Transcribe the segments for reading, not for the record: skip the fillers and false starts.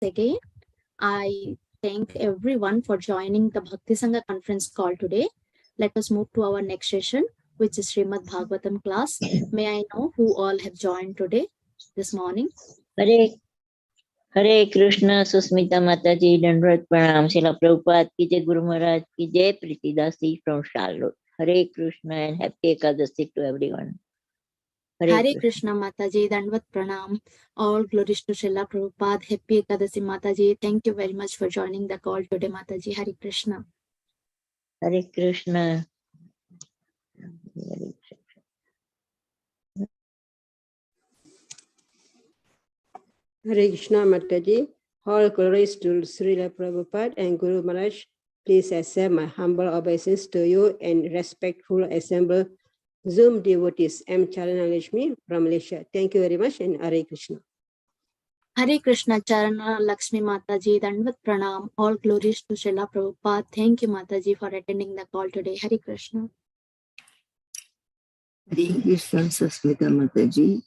again. I thank everyone for joining the Bhakti Sangha conference call today. Let us move to our next session, which is Srimad Bhagavatam class. May I know who all have joined today, this morning? हरे कृष्ण सुस्मिता माता जी दंडवत प्रणाम शिला प्रभुपाद की जय गुरु महाराज की जय Pritidasi from Charlotte Hare Krishna and happy Ekadashi to everyone Hare Krishna Mataji, Dandvat Pranam. All glories to Srila Prabhupada. Happy Ekadasi Mataji. Thank you very much for joining the call today, Mataji. Hare Krishna. Hare Krishna Hare Krishna Mataji, all glories to Srila Prabhupada and Guru Maharaj. Please accept my humble obeisance to you and respectful assemble Zoom devotees. M. Chalana Lakshmi from Malaysia. Thank you very much and Hare Krishna. Hare Krishna Charana Lakshmi Mataji, Dandvat Pranam. All glories to Srila Prabhupada. Thank you, Mataji, for attending the call today. Hare Krishna. Hare Krishna Susmita Mataji.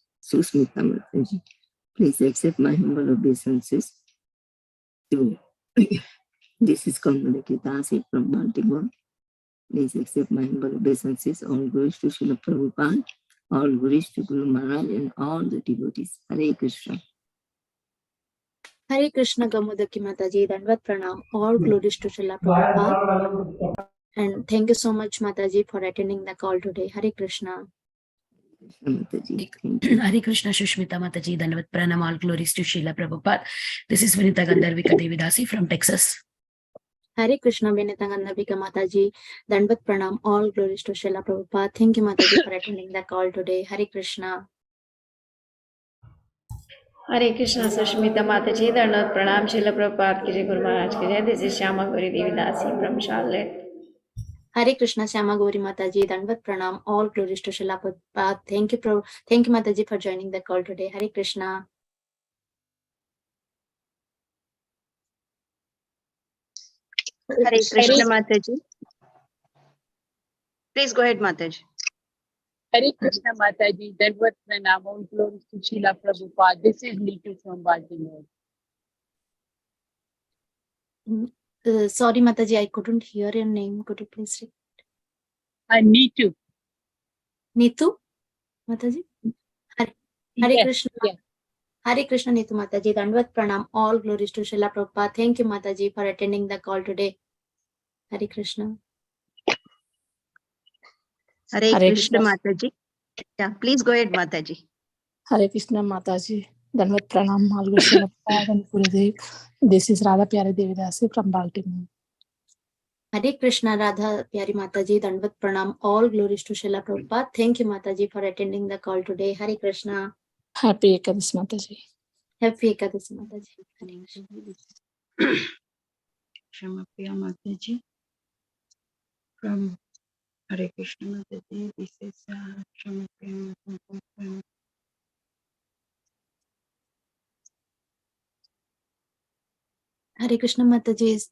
Please accept my humble obeisances to this is Kamala Dasi from Baltimore. Please accept my humble obeisances. All glories to Srila Prabhupada, all glories to Guru Maharaj and all the devotees. Hare Krishna. Hare Krishna Gamudaki Mataji, Dandvat Pranam. All glories to Srila Prabhupada. And thank you so much, Mataji, for attending the call today. Hare Krishna. Hare Krishna Shushmita Mataji, Dandvat Pranam, all glories to Srila Prabhupada. This is Vinita Gandharvika Devidasi from Texas. Hare Krishna Vinita Gandharvika Mataji, Dandvat Pranam, all glories to Srila Prabhupada. Thank you, Mataji, for attending the call today. Hare Krishna. Hare Krishna Sushmita Mataji, Dandvat Pranam, Srila Prabhupada ki jai, Guru Maharaj ki jai. This is Shyama Gauri Devidasi from Charlotte. Hare Krishna Shyama Gauri Mataji, Dandvat Pranam, all glories to Srila Prabhupada. Thank you, Mataji, for joining the call today. Hare Krishna. Hare Krishna Mataji. Please go ahead, Mataji. Hare Krishna Mataji, Dandvat Pranam, all glories to Srila Prabhupada. This is Neetu from Baltimore. Sorry, Mataji, I couldn't hear your name. Could you please repeat? Neetu. Neetu? Mataji? Hare Yes, Krishna. yes. Hare Krishna Neetu Mataji, Dandvat Pranam, all glories to Srila Prabhupada. Thank you, Mataji, for attending the call today. Hare Krishna. Hare Krishna Mataji. Yeah, please go ahead, Mataji. Hare Krishna Mataji. Dandvat Pranam, Malgu Srila Prabhupada and Gurudev. This is Radha Pyari Devidasi from Baltimore. Hare Krishna Radha Pyari Mataji, Dandvat Pranam, all glories to Srila Prabhupada. Thank you, Mataji, for attending the call today. Hare Krishna. Happy Ekadasi Mataji. Happy Ekadasi Mataji. Hare Krishna. Shama Priya Mataji from Hare Krishna Mataji. This is Shama Priya Mataji. Hare Krishna Mataji.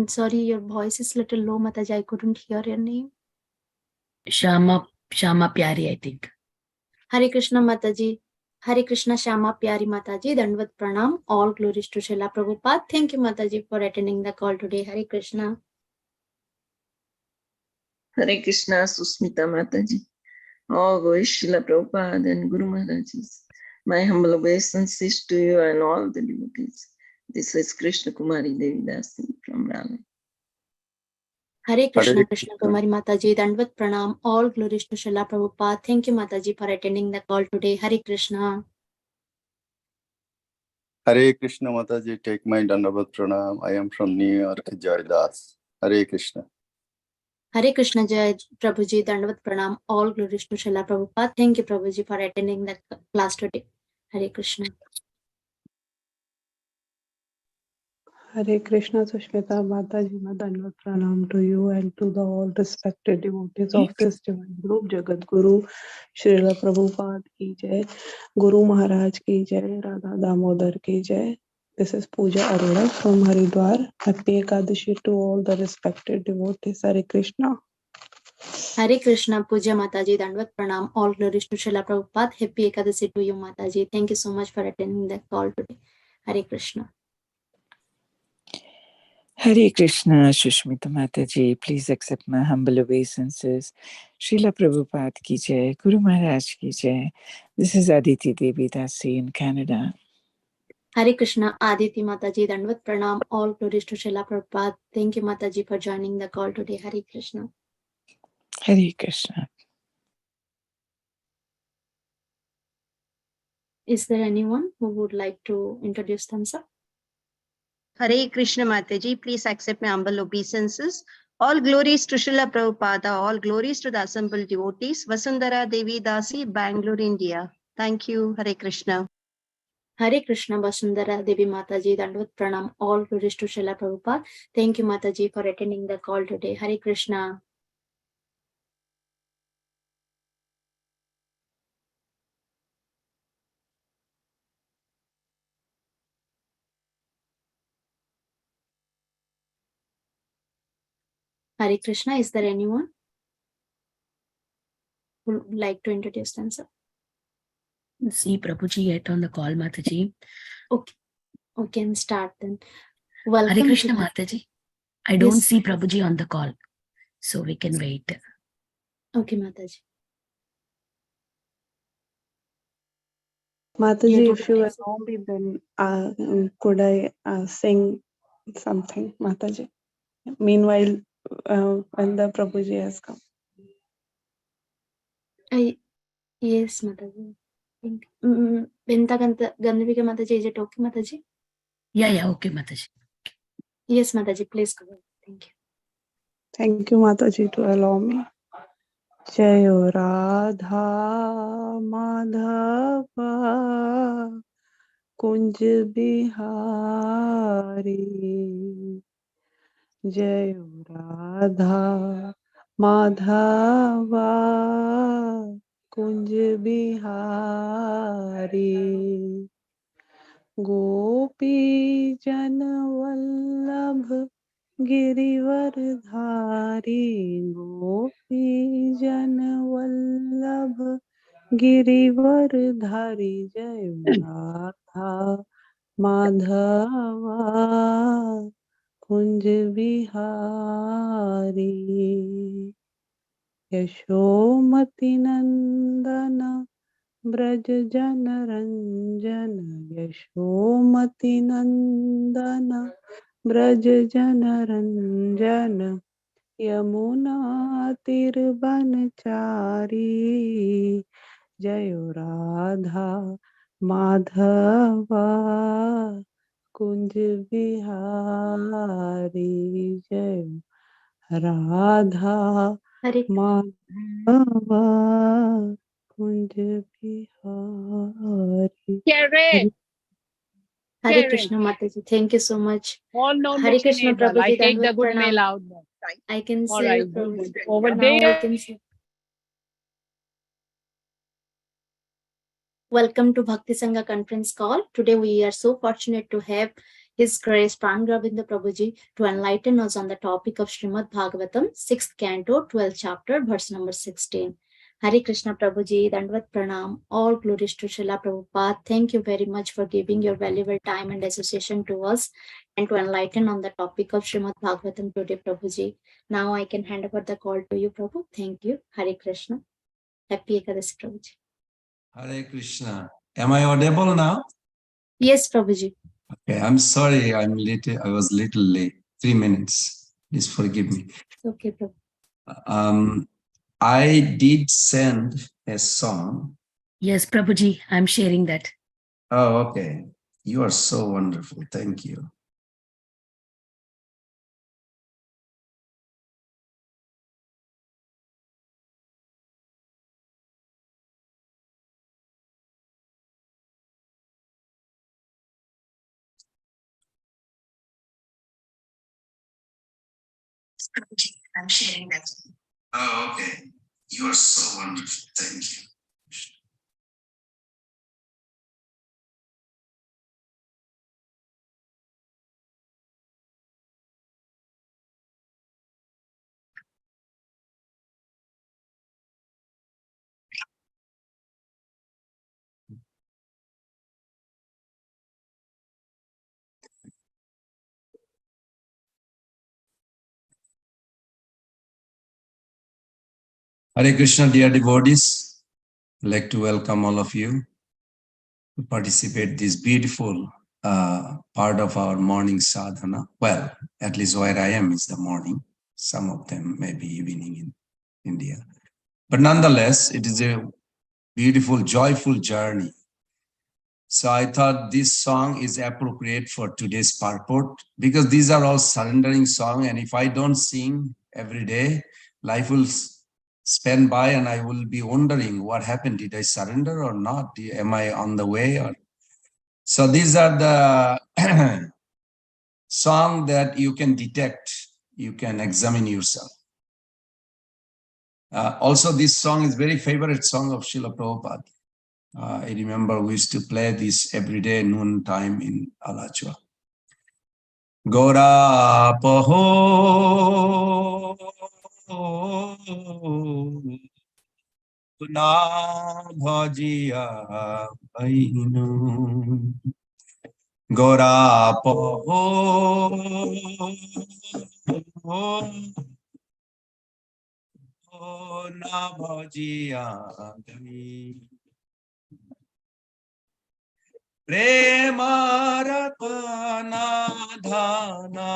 Sorry, your voice is little low, Mataji. I couldn't hear your name. Shama Pyari, I think. Hare Krishna Mataji. Hare Krishna Shama Pyari Mataji, Dandvat Pranam, all glories to Srila Prabhupada. Thank you, Mataji, for attending the call today. Hare Krishna. Hare Krishna Susmita Mataji, all glories Srila Prabhupada and Guru Maharajis. My humble obeisances to you and all the devotees. This is Krishna Kumari Devidasi from Raleigh. Hare Krishna Krishna Kumari Mataji, Dandvat Pranam, all glories to Srila Prabhupada. Thank you, Mataji, for attending the call today. Hare Krishna. Hare Krishna Mataji, take my Dandavat Pranam. I am from New York, Jai Das. Hare Krishna. Hare Krishna Jai Prabhuji, Dandvat Pranam, all glories to Srila Prabhupada. Thank you, Prabhuji, for attending the class today. Hare Krishna. Hare Krishna Sushmita Mataji, Dandvat Pranam to you and to the all respected devotees of this divine group. Jagat Guru Srila Prabhupada ki jai, Guru Maharaj ki jai, Radha Damodar ki jai. This is Pooja Arora from Haridwar. Happy Ekadashi to all the respected devotees. Hare Krishna. Hare Krishna Pooja Mataji, Dandvat Pranam, all glories to Srila Prabhupada. Happy Ekadasi to you, Mataji. Thank you so much for attending the call today. Hare Krishna. Hare Krishna, Shushmita Mataji, please accept my humble obeisances. Srila Prabhupada ki jai, Guru Maharaj ki jai. This is Aditi Devi Dasi in Canada. Hare Krishna, Aditi Mataji, Dandvat Pranam, all glories to Srila Prabhupada. Thank you, Mataji, for joining the call today. Hare Krishna. Hare Krishna. Is there anyone who would like to introduce themselves? Hare Krishna Mataji, please accept my humble obeisances. All glories to Srila Prabhupada, all glories to the assembled devotees. Vasundhara Devi Dasi, Bangalore, India. Thank you, Hare Krishna. Hare Krishna, Vasundhara Devi Mataji, Dandvat Pranam, all glories to Srila Prabhupada. Thank you, Mataji, for attending the call today. Hare Krishna. Hare Krishna, is there anyone who would like to introduce themselves? See Prabhuji yet on the call, Mataji. Okay, okay, and start then. Welcome. Hare Krishna, Mataji. I don't Yes. see Prabhuji on the call, so we can wait. Okay, Mataji. Mataji, Yeah, if you allow me, then could I sing something, Mataji? Meanwhile, when the Prabhuji has come. Yes, Mataji. Benta Gandhavika Mataji, is it okay, Mataji? Yeah, okay, Mataji. Yes, Mataji, please go ahead. Thank you. Thank you, Mataji, to allow me. Jayo Radha Madhava Kunj Bihari Jayo Radha Madhava Kunj Bihari Gopi Janavallabh Girivardhari Gopi Janavallabh Girivardhari Jai Radha Madhava Kunj Bihari Yashomati Nandana Braj Jana Ranjana Yashomati Nandana Braj Jana Ranjana Yamuna Tirbanachari Jayo Radha Madhava Kunj Bihari Jayo Radha Madhava Kunj Bihari. Correct. Hare Krishna Mataji, thank you so much. All known Hare Krishna Prabhuji, I Prabhuji, take the Dandvat good mail Pranam. out. I can All see right, you, Prabhuji. good. Over Now there. I can see. Welcome to Bhakti Sangha conference call. Today we are so fortunate to have His Grace Pran Govind Prabhuji to enlighten us on the topic of Srimad Bhagavatam, 6th canto, 12th chapter, verse number 16. Hare Krishna Prabhuji, Dandvat Pranam, all glories to Srila Prabhupada. Thank you very much for giving your valuable time and association to us and to enlighten on the topic of Srimad Bhagavatam today, Prabhuji. Now I can hand over the call to you, Prabhu. Thank you. Hare Krishna. Happy Ekadasi, Prabhuji. Hare Krishna. Am I audible now? Yes, Prabhuji. Okay, I'm sorry I was little late. 3 minutes. Please forgive me. Okay, Prabhu. I did send a song. Yes, Prabhuji, I'm sharing that. Oh, okay. You are so wonderful. Thank you. I'm sharing that. Oh, okay. You are so wonderful. Thank you. Hare Krishna, dear devotees. I'd like to welcome all of you to participate this beautiful part of our morning sadhana. Well, at least where I am is the morning. Some of them may be evening in India. But nonetheless, it is a beautiful, joyful journey. So I thought this song is appropriate for today's purport because these are all surrendering songs. And if I don't sing every day, life will spend by and I will be wondering what happened. Did I surrender or not? Am I on the way? So these are the song that you can detect. You can examine yourself. Also, this song is very favorite song of Srila Prabhupada. I remember we used to play this every day noon time in Alachua. Gora Paho Na Bhajia Bainu Gora Paho Na Bhajia Bainu Premarapana dhana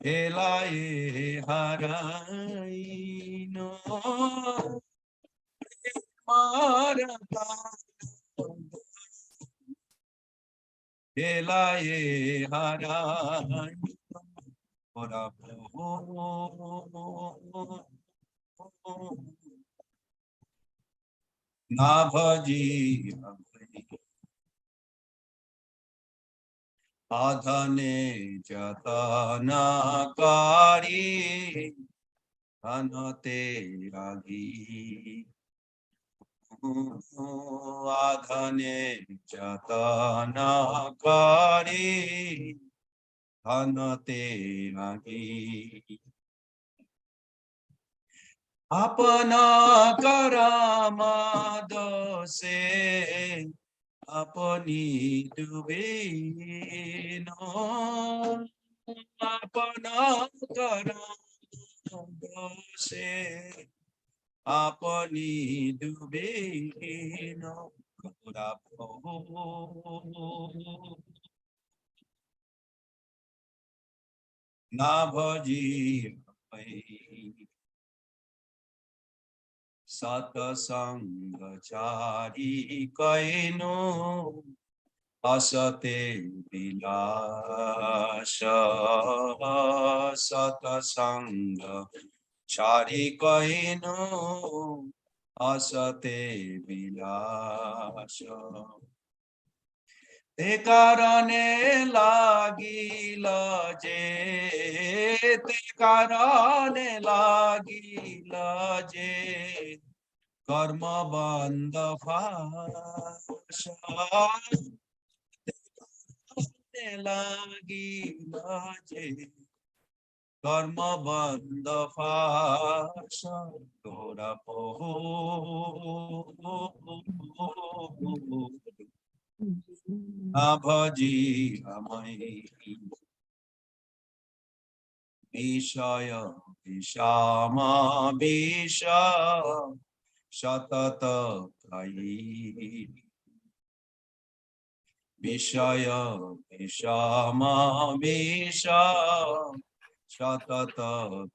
elaye haraino Premarapana elaye haraino Nabhaji Adhane jatana kari anate ragi Adhane jatana kari anate ragi Apana karama dose apani dubino apana karama dose apani dubino na bhaji Satasangachari kaino asate vilasha Satasangachari kaino asate vilasha Te karane lagila je Te karane lagila je Karma bandha fasha Te lagila je Karma bandha fasha Tora poho Abhaji amai Vishaya Vishama Visha Shatata Kai Vishaya Vishama Visha Shatata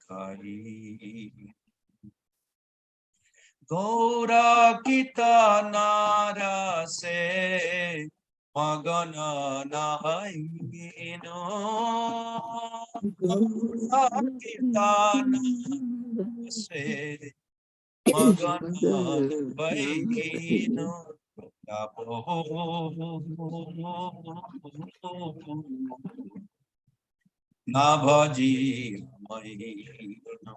Kai Gaura Kita Nara Se Magana Nahaino Kirtana Se Magana Nahaino Nabhaji Mahino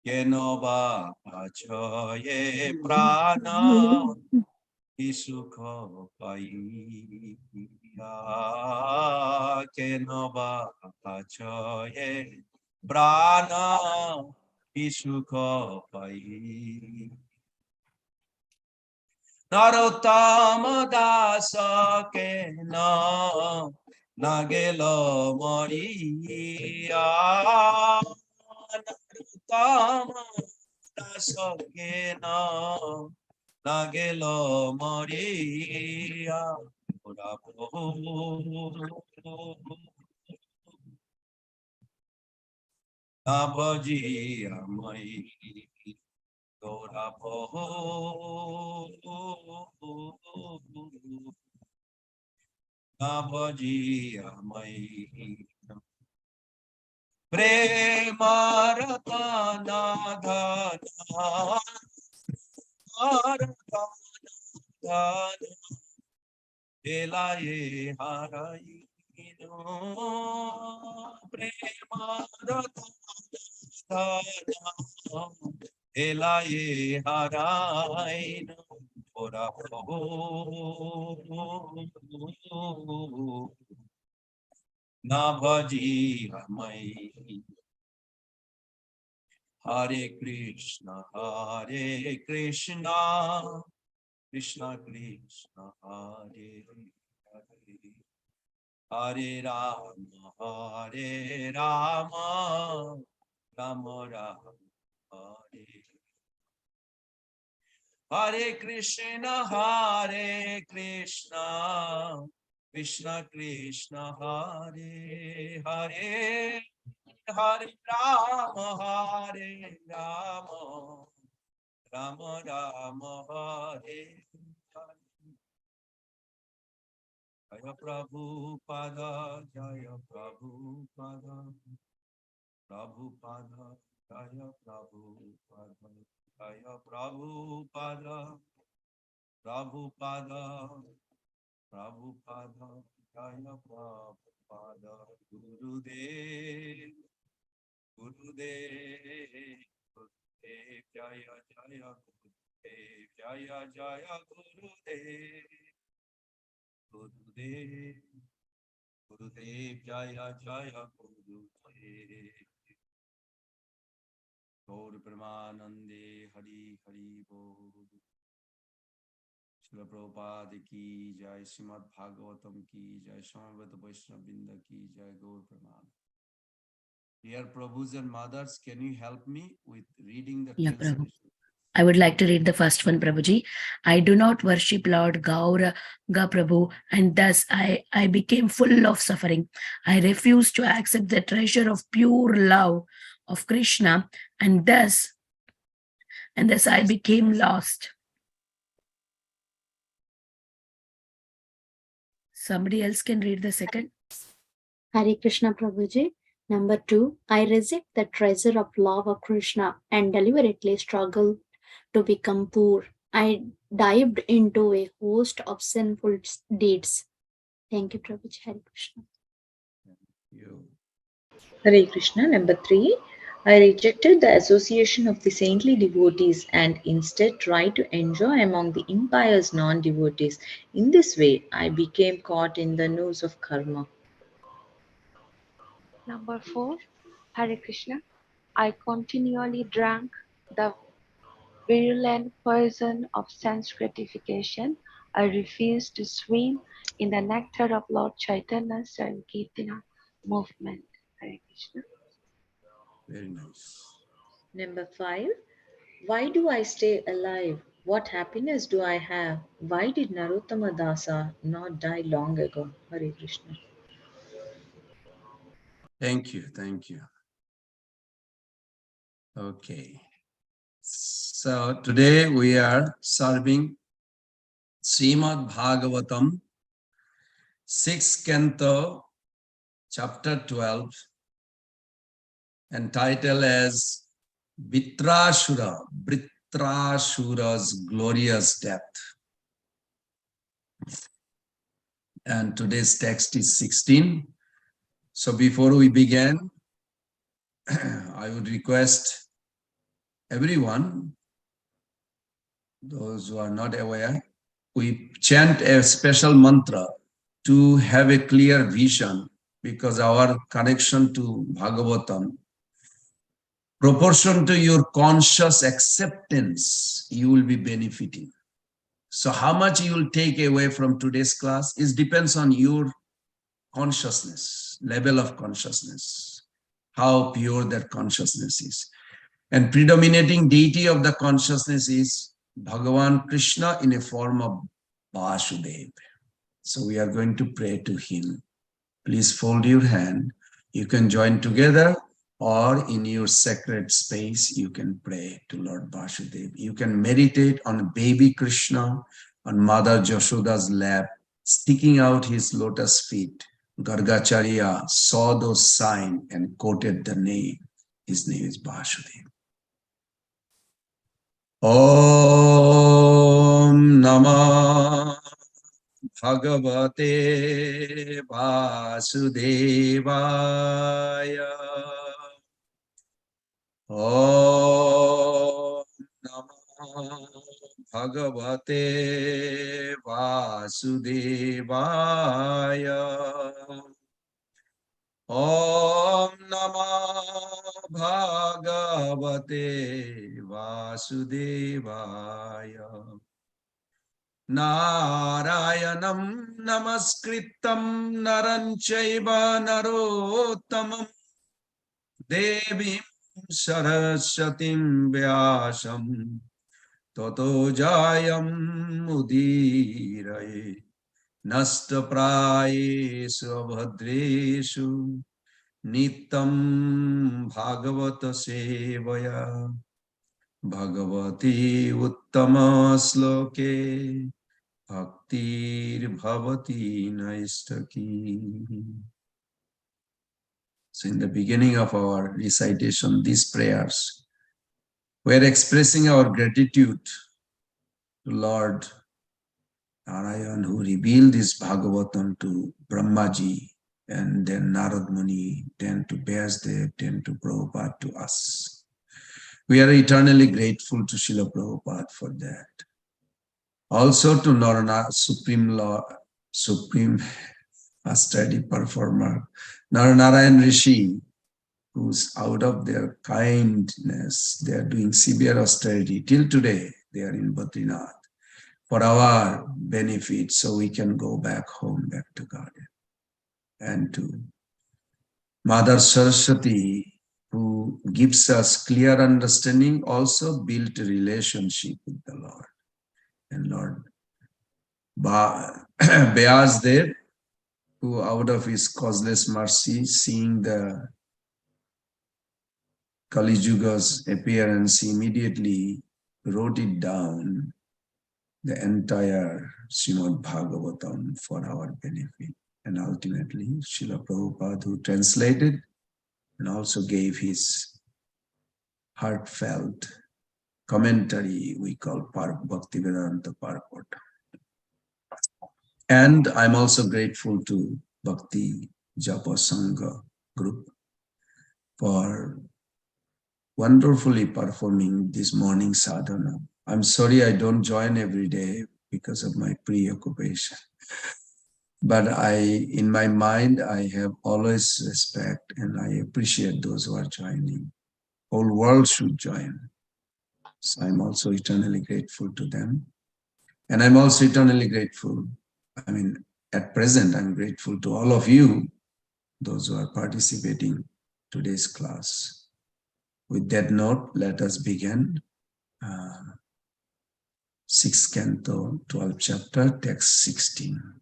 Yenova Achaye Prana Isukha Pai Kenova Achaye Prana Isukha Pai Narottama Dasa Kena Nagelo Maria Kama Dasakena Nagelo Maria Nabaji Amai Gorapo Nabaji Amai Premaratana Dhana Elaye Harai no Premaratana Elaye Harai no Ora Navaji Amai Hare Krishna Krishna Krishna Hare Hare Hare Rama Rama Rama Hare Hare Krishna Krishna Krishna Hare Hare Hare Rama Rama Rama Hare Jaya Prabhupada Jaya Prabhupada Prabhupada Jaya Prabhupada Jaya Prabhupada Prabhupada Prabhupada Jaya Prabhupada Gurudev Gurudev Gurudev Jaya Jaya Gurudev Jaya Jaya Gurudev Gurudev Gurudev Jaya Jaya Gurudev Gaur Pramanande Hari Hari Bol Srila Prabhupada ki Jai Srimad Bhagavatam ki Jai Samaveta Vaishnava Vrinda ki Jai Gaur Praman. Dear Prabhus and mothers, can you help me with reading the translation? I would like to read the first one, Prabhuji. I do not worship Lord Gaura Prabhu, and thus I became full of suffering. I refused to accept the treasure of pure love of Krishna, and thus I became lost. Somebody else can read the second. Hare Krishna Prabhuji. Number 2, I reject the treasure of love of Krishna and deliberately struggled to become poor. I dived into a host of sinful deeds. Thank you, Prabhuji. Hare Krishna. Hare Krishna. Number 3, I rejected the association of the saintly devotees and instead tried to enjoy among the impious non-devotees. In this way, I became caught in the noose of karma. Number 4, Hare Krishna. I continually drank the virulent poison of sense gratification. I refused to swim in the nectar of Lord Chaitanya's Sankirtana movement. Hare Krishna. Very nice. Number 5, why do I stay alive? What happiness do I have? Why did Narottama Dasa not die long ago? Hare Krishna. Thank you. Okay. So today we are serving Srimad Bhagavatam, 6th canto, chapter 12, entitled as Vritrashura's glorious death. And today's text is 16. So before we begin, I would request everyone, those who are not aware, we chant a special mantra to have a clear vision, because our connection to Bhagavatam, proportion to your conscious acceptance, you will be benefiting. So how much you will take away from today's class depends on your consciousness, level of consciousness, how pure that consciousness is. And predominating deity of the consciousness is Bhagavan Krishna in a form of Vasudev. So we are going to pray to him. Please fold your hand. You can join together, or in your sacred space, you can pray to Lord Vasudev. You can meditate on baby Krishna, on Mother Jashoda's lap, sticking out his lotus feet. Gargacharya saw those signs and quoted the name. His name is Vasudev. Om Namah Bhagavate Vasudevaya. Om Namah Bhagavate Vasudevaya. Om Namah Bhagavate Vasudevaya. Narayanam Namaskritam Naran Chaiva Narottamam Devim Saraswatim Vyasam Tato Jayam Mudiraye Nastaprayesu Abhadreshu Nitam Bhagavata Sevaya Bhagavati Uttama Sloke Bhaktir Bhavati Naistaki. So in the beginning of our recitation, these prayers, we are expressing our gratitude to Lord Narayan, who revealed this Bhagavatam to Brahmaji, and then Narad Muni, then to Vyasdev, then to Prabhupada, to us. We are eternally grateful to Srila Prabhupada for that. Also to Supreme Austerity Performer, Naranarayan Rishi, who's out of their kindness, they are doing severe austerity. Till today, they are in Badrinath for our benefit, so we can go back home, back to Garden. And to Mother Saraswati, who gives us clear understanding, also built a relationship with the Lord. And Lord Vyasdev, who out of his causeless mercy, seeing the Kali Yuga's appearance, immediately wrote it down, the entire Srimad Bhagavatam, for our benefit. And ultimately, Srila Prabhupada, who translated and also gave his heartfelt commentary, we call Bhaktivedanta Purport. And I'm also grateful to Bhakti Japa Sangha group for wonderfully performing this morning sadhana. I'm sorry I don't join every day because of my preoccupation. But in my mind, I have always respect and I appreciate those who are joining. Whole world should join. So I'm also eternally grateful to them. And I'm also eternally grateful. At present, I'm grateful to all of you, those who are participating today's class. With that note, let us begin 6th Canto, 12th chapter, text 16.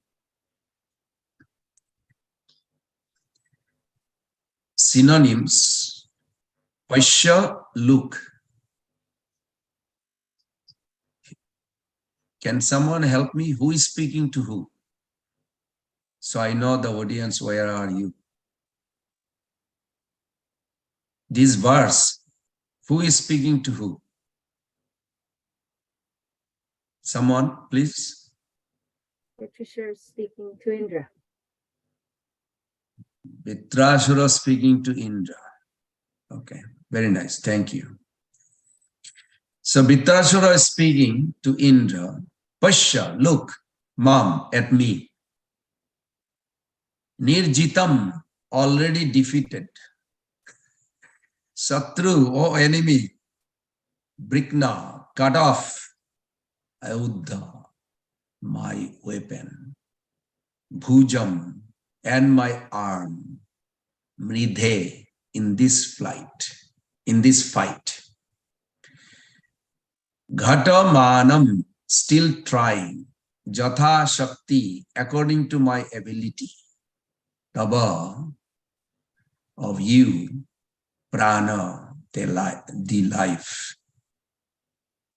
Synonyms: Vaishya, look. Can someone help me? Who is speaking to who? So I know the audience, where are you? This verse, who is speaking to who? Someone, please. Patricia is speaking to Indra. Vitrasura speaking to Indra. Okay, very nice. Thank you. So Vitrasura is speaking to Indra. Pasha, look, mom, at me. Nirjitam, already defeated. Satru, oh enemy. Brikna, cut off. Ayuddha, my weapon. Bhujam, and my arm. Mridhe, in this fight. Ghatamanam, still trying. Jatha Shakti, according to my ability. Tava, of you. Prana, the life.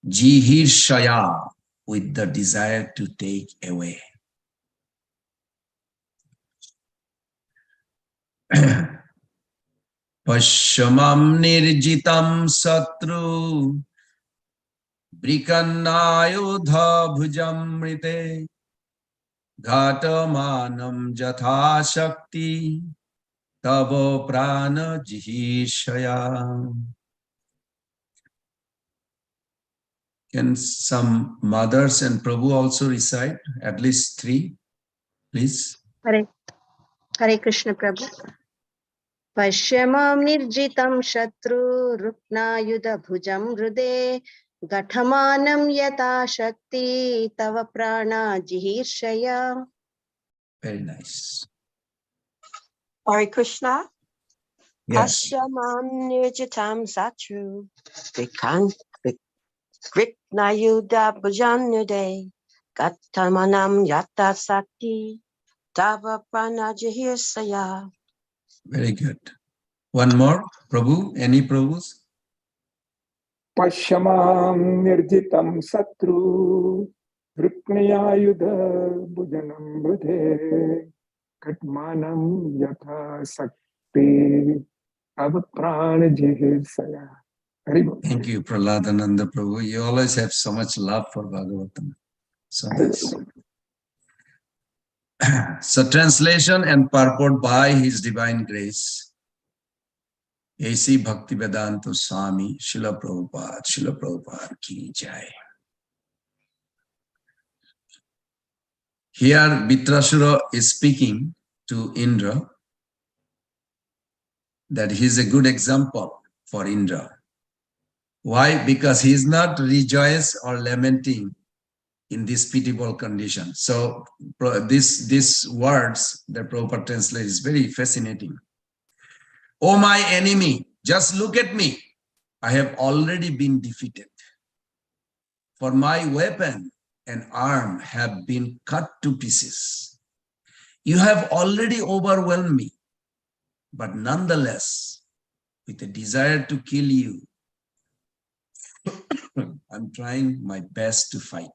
Jihirshaya, with the desire to take away. Pashamam nirjitam satru brikannayudha bhujamrite ghatamanam jatha shakti tavo prana jihishaya. Can some mothers and Prabhu also recite at least 3, please? Hare Krishna Prabhu. Pashyamam nirjitam shatru ruknayuda bhujam hrude gathamanam yata shakti tava prana jihirshaya. Very nice. Hare Krishna. Yes. Pashamam nirjitam satru Kriknayuda bhajanude Gatamanam yata sakti Tava pranajahir saya. Very good. One more, Prabhu. Any Prabhus? Pashamam nirjitam satru Ruknayayudha bhujanam brudhe Katmanam yatha sakti Avaprana jihirsaya. Thank you, Prahladananda Prabhu. You always have so much love for Bhagavatam. So nice. So translation and purport by His Divine Grace. A.C. Bhaktivedanta Swami Srila Prabhupada ki jai. Here Vitrasura is speaking to Indra that he is a good example for Indra. Why? Because he is not rejoiced or lamenting in this pitiable condition. So these words that Prabhupada translates is very fascinating. Oh my enemy, just look at me. I have already been defeated. For my weapon and arm have been cut to pieces. You have already overwhelmed me. But nonetheless, with a desire to kill you, I'm trying my best to fight.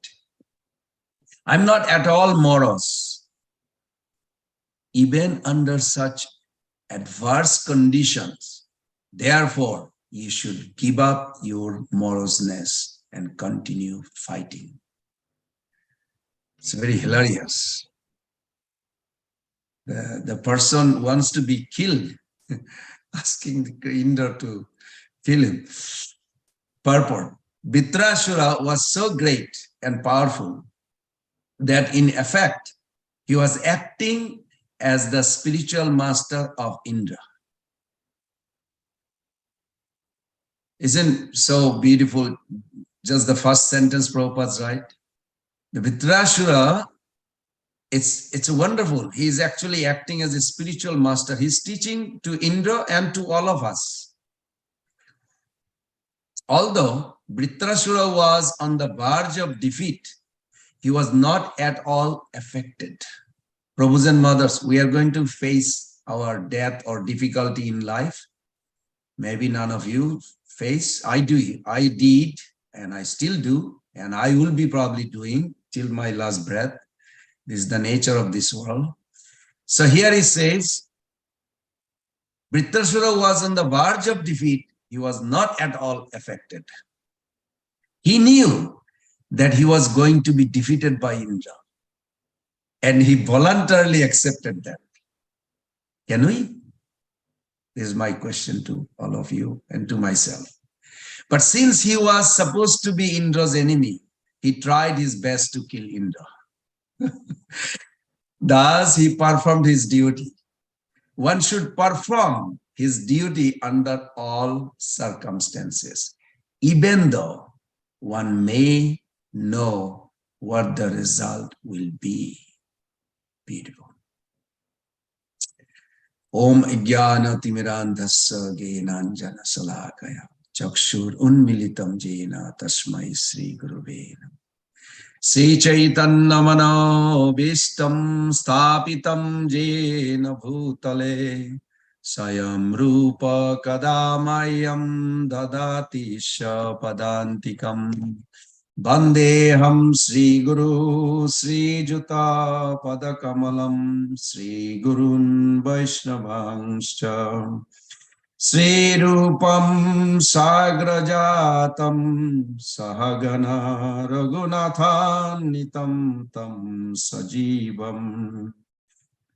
I'm not at all morose. Even under such adverse conditions, therefore, you should give up your moroseness and continue fighting. It's very hilarious. The person wants to be killed, asking the Indra to kill him. Purport. Vitrasura was so great and powerful that in effect, he was acting as the spiritual master of Indra. Isn't so beautiful? Just the first sentence, Prabhupada's right. The Vitrasura, it's wonderful. He is actually acting as a spiritual master. He's teaching to Indra and to all of us. Although Vitrasura was on the verge of defeat, he was not at all affected. Prabhus and mothers, we are going to face our death or difficulty in life. Maybe none of you face. I did, and I still do, and I will be probably doing till my last breath. This is the nature of this world. So here he says, Vitrasura was on the verge of defeat. He was not at all affected. He knew that he was going to be defeated by Indra. And he voluntarily accepted that. Can we? This is my question to all of you and to myself. But since he was supposed to be Indra's enemy, he tried his best to kill Indra. Thus, he performed his duty. One should perform his duty under all circumstances, even though one may know what the result will be. Beautiful. Om Jnana Timirandhasya Gyananjana Salakaya Chakshur unmilitam jena tasmai Sri Guruve Namah. Sri Chaitanya Manovistam Sthapitam Jena Bhutale Sayam Rupa Kadamayam Dadati Padantikam Vandeham Sri Guru Sri Juta Padakamalam Sri Gurun Vaishnavangscha Sri Rupam Sagrajatam Sahagana Raghunathan Tam Sajivam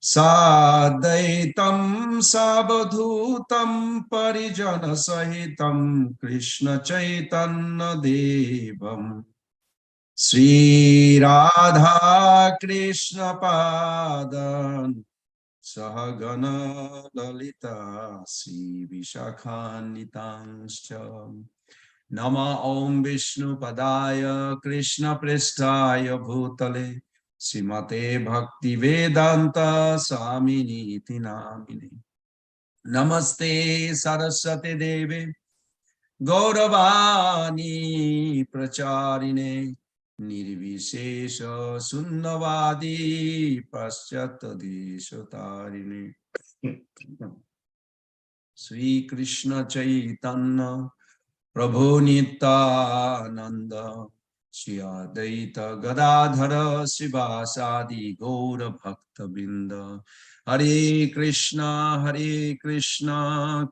Sadaitam Sabadhutam Parijana Sahitam Krishna Chaitanya Devam Sri Radha Krishna Padan Sahagana Lalita Sri Vishakhanitanscha Nama Om Vishnu Padaya Krishna Prestaya Bhutale Srimate Bhakti Vedanta Swamini Iti Namine Namaste Saraswati Devi Gauravani Pracharine Nirvishesha Sunnavadi Paschatadeshatarine Sri Krishna Chaitanya Prabhu Nityananda Shri Advaita Gadadhara Srivasadi Gaura Bhakta Binda Hare Krishna Krishna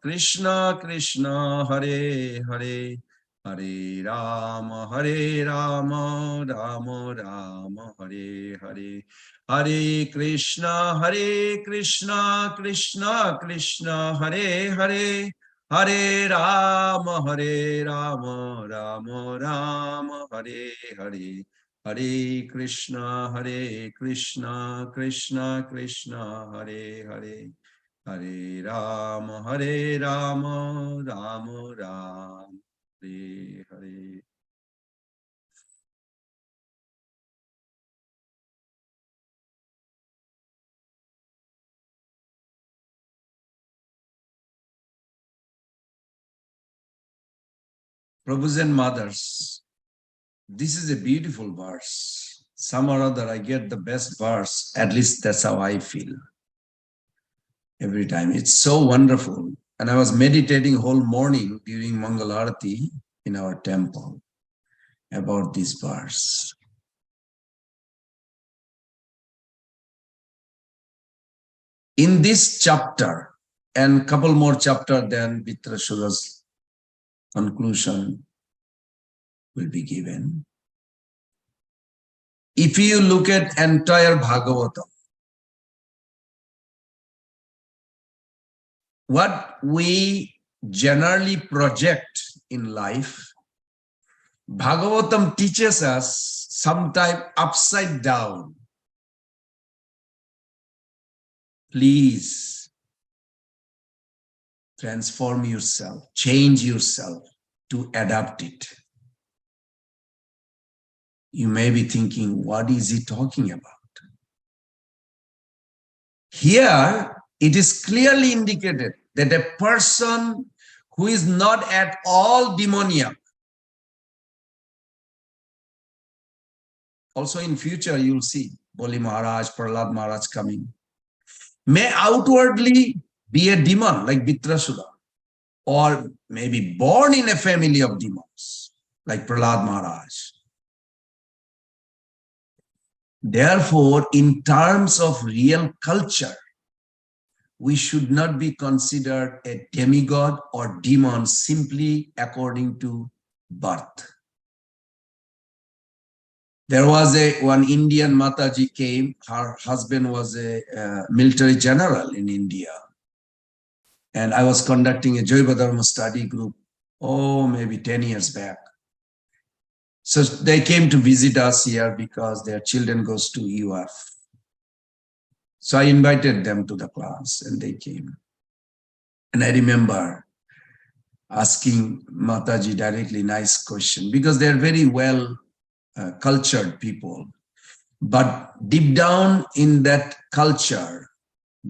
Krishna Hare Hare Hare Rama Rama Rama Hare Hare Hare Krishna Krishna Krishna Hare Hare Hare Rama Rama Rama Hare Hare Hare Krishna Krishna Krishna Hare Hare Hare Rama Rama Rama Hare Hare. Prabhus and mothers, this is a beautiful verse. Some or other I get the best verse, at least that's how I feel every time. It's so wonderful. And I was meditating whole morning during Mangal Arati in our temple about this verse. In this chapter, and couple more chapter, then Vitrasura's conclusion will be given. If you look at entire Bhagavatam, what we generally project in life, Bhagavatam teaches us sometime upside down. Please transform yourself, change yourself to adapt it. You may be thinking, what is he talking about? Here, it is clearly indicated that a person who is not at all demoniac, also in future you'll see Boli Maharaj, Prahlad Maharaj coming, may outwardly be a demon like Vitrasura, or maybe born in a family of demons like Prahlad Maharaj. Therefore, in terms of real culture, we should not be considered a demigod or demon simply according to birth. There was one Indian Mataji came, her husband was a military general in India. And I was conducting a Jaiva Dharma study group, maybe 10 years back. So they came to visit us here because their children goes to UF. So I invited them to the class and they came. And I remember asking Mataji directly, nice question, because they're very well cultured people. But deep down in that culture,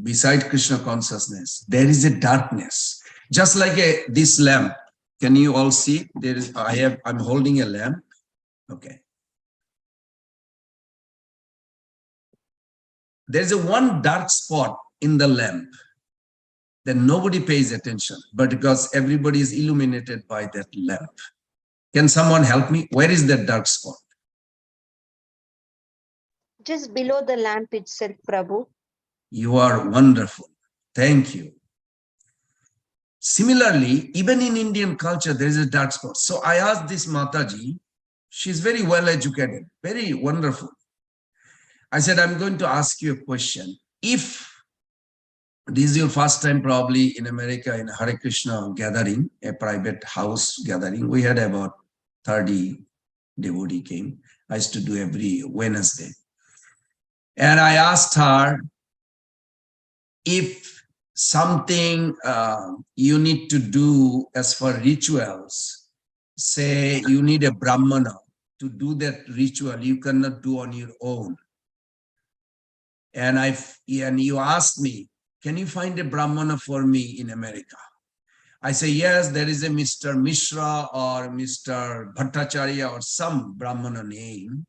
beside Krishna consciousness, there is a darkness. Just like this lamp, Can you all see? I'm holding a lamp. Okay. There's one dark spot in the lamp that nobody pays attention, but because everybody is illuminated by that lamp. Can someone help me? Where is that dark spot? Just below the lamp itself, Prabhu. You are wonderful. Thank you. Similarly, even in Indian culture, there is a dark spot. So I asked this Mataji, she's very well educated, very wonderful. I said, I'm going to ask you a question. If this is your first time probably in America in a Hare Krishna gathering, a private house gathering, we had about 30 devotees came. I used to do every Wednesday. And I asked her if something you need to do as for rituals, say you need a Brahmana to do that ritual, you cannot do on your own. And you asked me, can you find a Brahmana for me in America? I say, yes, there is a Mr. Mishra or Mr. Bhattacharya or some Brahmana name.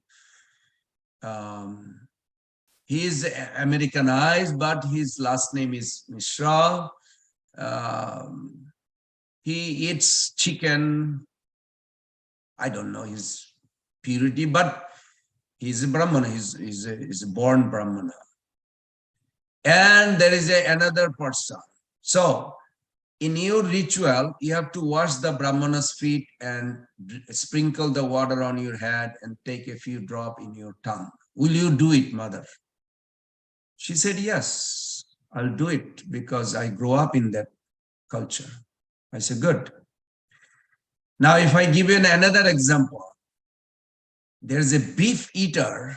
He is Americanized, but his last name is Mishra. He eats chicken. I don't know his purity, but he's a Brahmana. He's a born Brahmana. And there is another person. So in your ritual, you have to wash the Brahmana's feet and sprinkle the water on your head and take a few drops in your tongue. Will you do it, mother? She said, yes, I'll do it because I grew up in that culture. I said, good. Now, if I give you another example, there's a beef eater,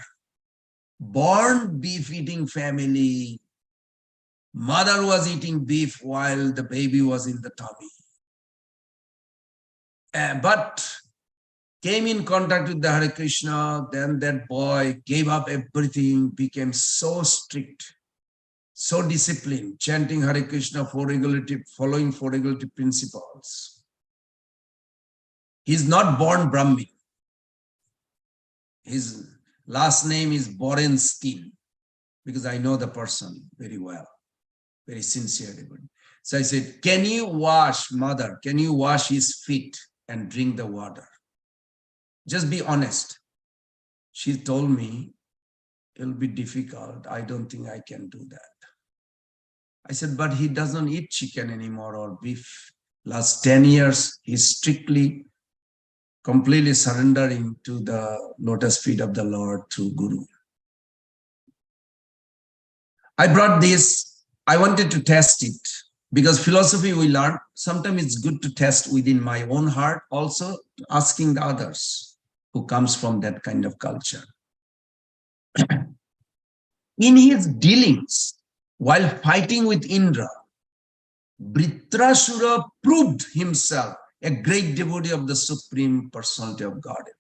born beef eating family. Mother was eating beef while the baby was in the tummy. But came in contact with the Hare Krishna, then that boy gave up everything, became so strict, so disciplined, chanting Hare Krishna following four regulative principles. He's not born Brahmin. His last name is Borensky, because I know the person very well, very sincerely. So I said, can you wash, mother, can you wash his feet and drink the water? Just be honest. She told me, it'll be difficult. I don't think I can do that. I said, but he doesn't eat chicken anymore or beef. Last 10 years, he's strictly, completely surrendering to the lotus feet of the Lord through Guru. I brought this. I wanted to test it because philosophy we learn, sometimes it's good to test within my own heart, also asking the others who comes from that kind of culture. In his dealings, while fighting with Indra, Vritrasura proved himself a great devotee of the Supreme Personality of Godhead.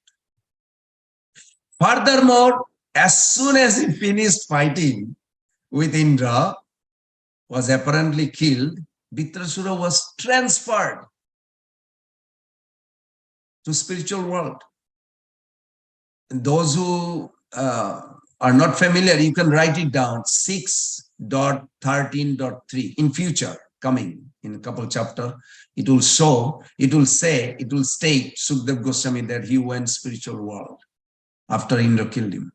Furthermore, as soon as he finished fighting with Indra, was apparently killed, Vritrasura was transferred to spiritual world. And those who are not familiar, you can write it down, 6.13.3 in future, coming in a couple chapters, it will show, it will state Sukdev Goswami that he went spiritual world after Indra killed him.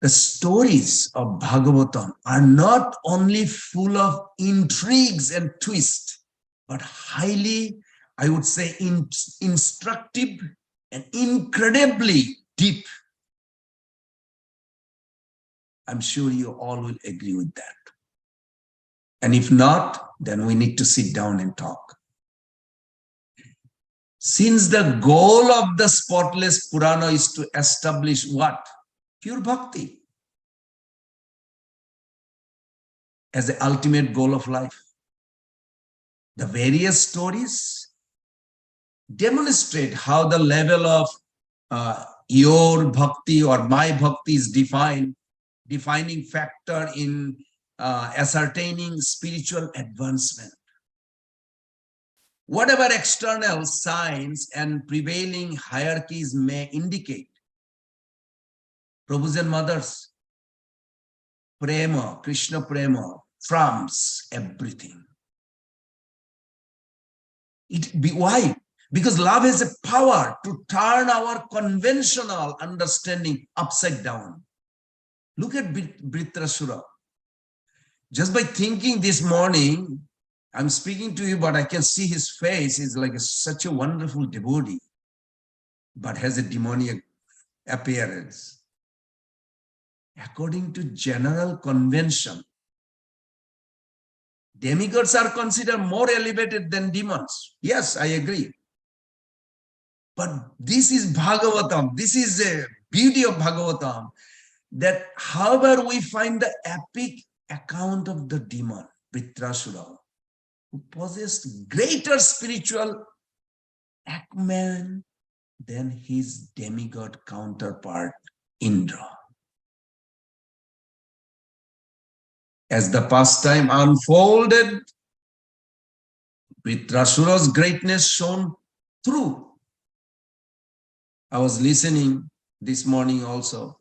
The stories of Bhagavatam are not only full of intrigues and twists, but highly, I would say, instructive and incredibly deep. I'm sure you all will agree with that. And if not, then we need to sit down and talk. Since the goal of the spotless Purana is to establish what? Pure bhakti as the ultimate goal of life. The various stories demonstrate how the level of your bhakti or my bhakti is defining factor in ascertaining spiritual advancement. Whatever external signs and prevailing hierarchies may indicate, Prabhus and mothers, Prema, Krishna Prema trumps everything. Why? Because love has a power to turn our conventional understanding upside down. Look at Vritrasura. Just by thinking this morning, I'm speaking to you, but I can see his face is like such a wonderful devotee, but has a demoniac appearance. According to general convention, demigods are considered more elevated than demons. Yes, I agree. But this is Bhagavatam. This is the beauty of Bhagavatam, that however we find the epic account of the demon, Vritrasura, who possessed greater spiritual acumen than his demigod counterpart, Indra. As the pastime unfolded, Vritrasura's greatness shone through. I was listening this morning also.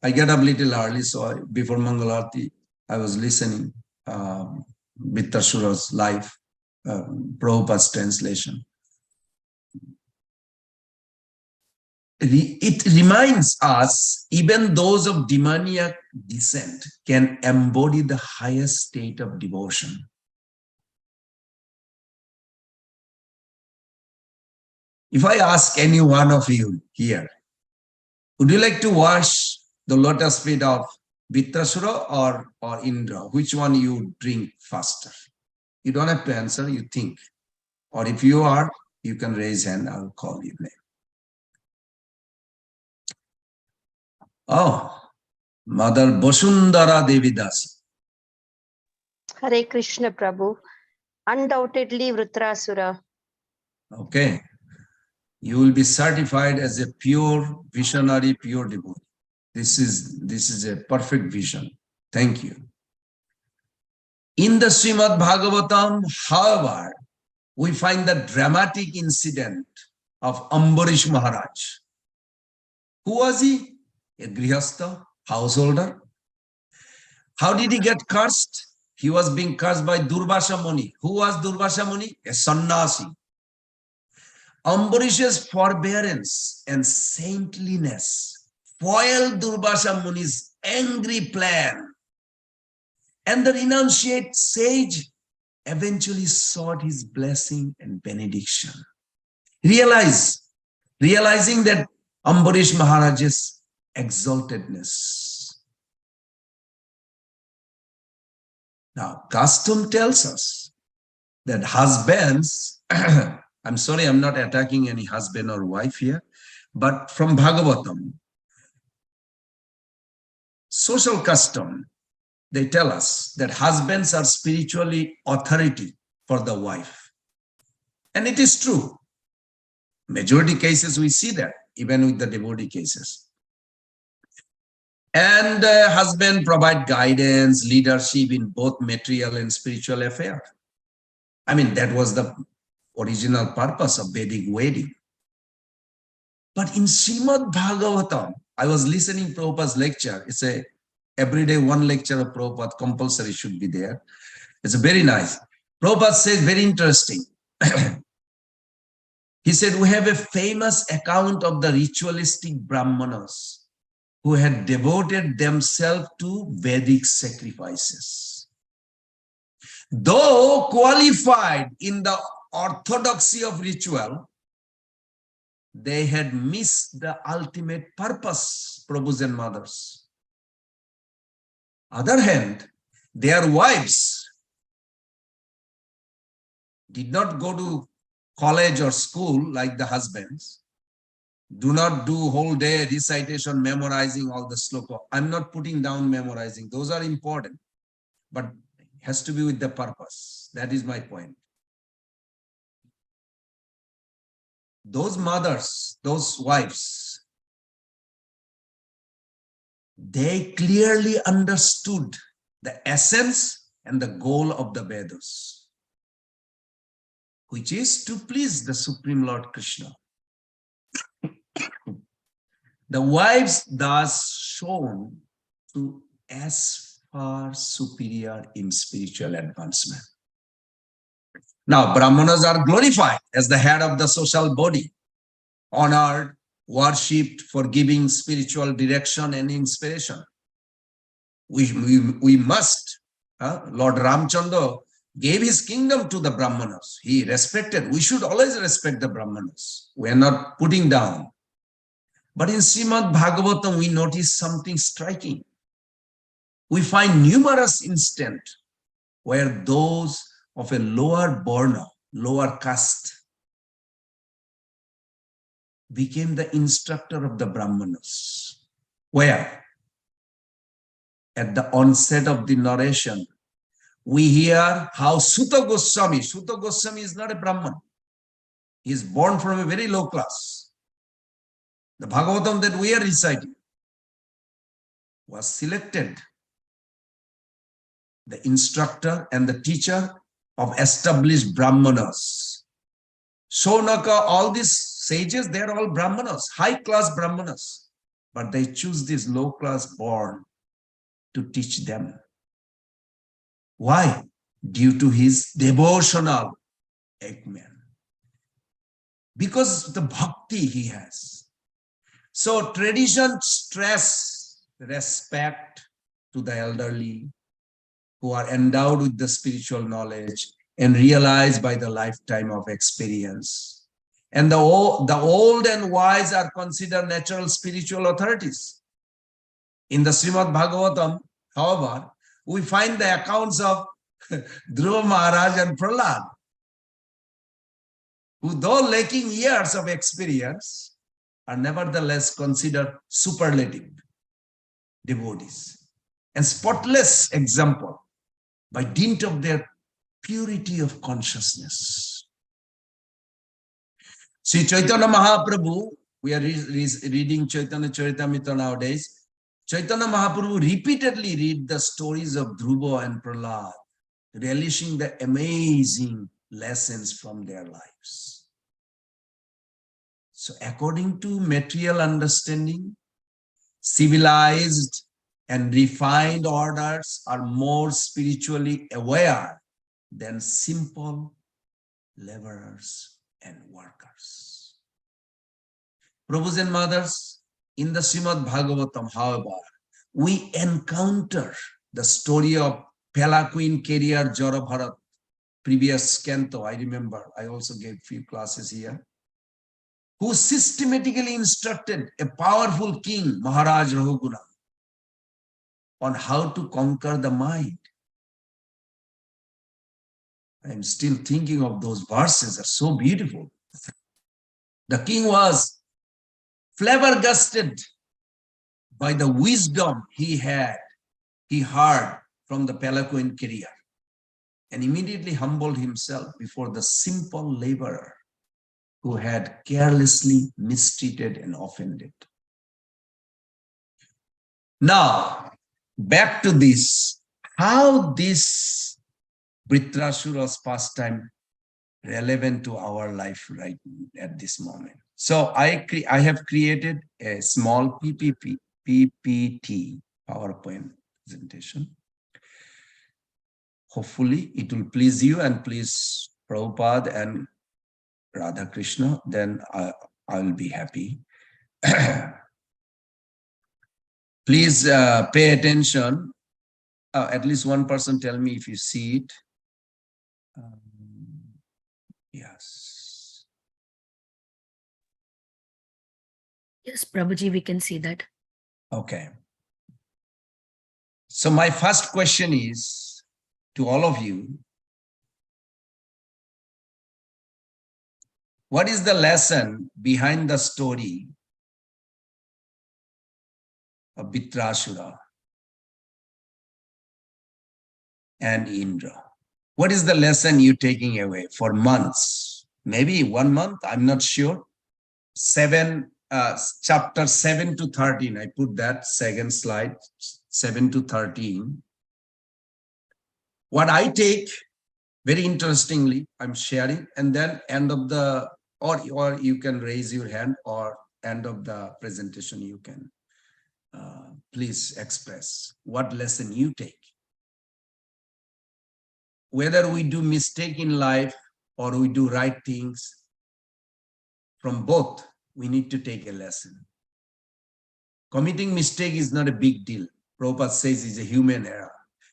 I get up a little early, so before Mangalarti, I was listening Vritrasura's life, Prabhupada's translation. It reminds us, even those of demoniac descent can embody the highest state of devotion. If I ask any one of you here, would you like to wash the lotus feet of Vritrasura or Indra? Which one you drink faster? You don't have to answer, you think. Or if you are, you can raise hand, I'll call your name. Oh, Mother Vasundhara Devidasi. Hare Krishna Prabhu. Undoubtedly Vritrasura. Okay. You will be certified as a pure visionary, pure devotee. This is a perfect vision. Thank you. In the Srimad Bhagavatam, however, we find the dramatic incident of Ambarish Maharaj. Who was he? A grihastha, householder. How did he get cursed? He was being cursed by Durvasa Muni. Who was Durvasa Muni? A sannyasi. Ambarish's forbearance and saintliness foiled Durvasa Muni's angry plan. And the renunciate sage eventually sought his blessing and benediction. Realizing that Ambarish Maharaj's exaltedness. Now, custom tells us that husbands, I'm sorry, I'm not attacking any husband or wife here, but from Bhagavatam, social custom, they tell us that husbands are spiritually authority for the wife. And it is true. Majority cases we see that, even with the devotee cases. And husband provide guidance, leadership in both material and spiritual affairs. I mean, that was the original purpose of Vedic wedding. But in Srimad Bhagavatam, I was listening to Prabhupada's lecture. It's a everyday one lecture of Prabhupada, compulsory should be there. It's very nice. Prabhupada says, very interesting. He said, we have a famous account of the ritualistic Brahmanas who had devoted themselves to Vedic sacrifices. Though qualified in the orthodoxy of ritual, they had missed the ultimate purpose, Prabhus and mothers. Other hand, their wives did not go to college or school like the husbands, do not do whole day recitation, memorizing all the sloka. I'm not putting down memorizing. Those are important, but it has to be with the purpose. That is my point. Those mothers, those wives, they clearly understood the essence and the goal of the Vedas. which is to please the Supreme Lord Krishna. The wives thus shown to as far superior in spiritual advancement. Now, Brahmanas are glorified as the head of the social body, honored, worshipped for giving spiritual direction and inspiration. We must, Lord Ramchandra gave his kingdom to the Brahmanas. He respected, we should always respect the Brahmanas. We are not putting down. But in Srimad Bhagavatam, we notice something striking. We find numerous instances where those of a lower varna, lower caste, became the instructor of the Brahmanas. Where? At the onset of the narration, we hear how Sutta Goswami is not a Brahman. He is born from a very low class. The Bhagavatam that we are reciting was selected, the instructor and the teacher of established Brahmanas. Shonaka, all these sages, they are all Brahmanas, high-class Brahmanas. But they choose this low-class born to teach them. Why? Due to his devotional Eggman. Because the bhakti he has. So tradition stress respect to the elderly who are endowed with the spiritual knowledge and realized by the lifetime of experience. And the old and wise are considered natural spiritual authorities. In the Srimad Bhagavatam, however, we find the accounts of Dhruva Maharaj and Prahlad, who though lacking years of experience, are nevertheless considered superlative devotees and spotless example by dint of their purity of consciousness. Sri Chaitanya Mahaprabhu, we are reading Chaitanya Charitamrita nowadays. Chaitanya Mahaprabhu repeatedly read the stories of Dhruva and Prahlad, relishing the amazing lessons from their lives. So according to material understanding, civilized and refined orders are more spiritually aware than simple laborers and workers. Prabhus and mothers, in the Srimad Bhagavatam, however, we encounter the story of Palaquin carrier Jorabharat, previous canto, I remember, I also gave few classes here, who systematically instructed a powerful king, Maharaj Rahuguna, on how to conquer the mind. I'm still thinking of those verses, are so beautiful. The king was flabbergasted by the wisdom he heard from the Palaquin carrier, and immediately humbled himself before the simple laborer who had carelessly mistreated and offended. Now, back to this, how this Vritrasura's pastime relevant to our life right at this moment. So I have created a small PPT, PowerPoint presentation. Hopefully it will please you and please Prabhupada and Radha Krishna, then I will be happy. Please pay attention. At least one person tell me if you see it. Yes. Yes, Prabhuji, we can see that. Okay. So my first question is to all of you. What is the lesson behind the story of Vritrasura and Indra? What is the lesson you taking away for months? Maybe 1 month, I'm not sure. Chapter 7 to 13, I put that second slide, 7 to 13. What I take Very interestingly, I'm sharing, and then end of the, or you can raise your hand, or end of the presentation, you can please express what lesson you take. Whether we do mistake in life or we do right things, from both, we need to take a lesson. Committing mistake is not a big deal. Prabhupada says it's a human error,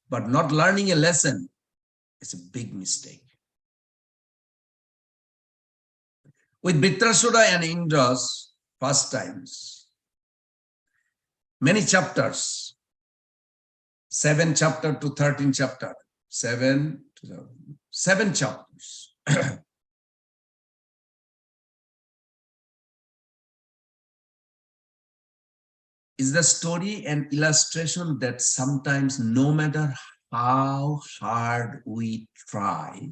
but not learning a lesson is a big mistake. With Vritrasura and Indra's pastimes, many chapters, 7 chapter to 13 chapter, 7 chapters. Is the story and illustration that sometimes no matter how hard we try,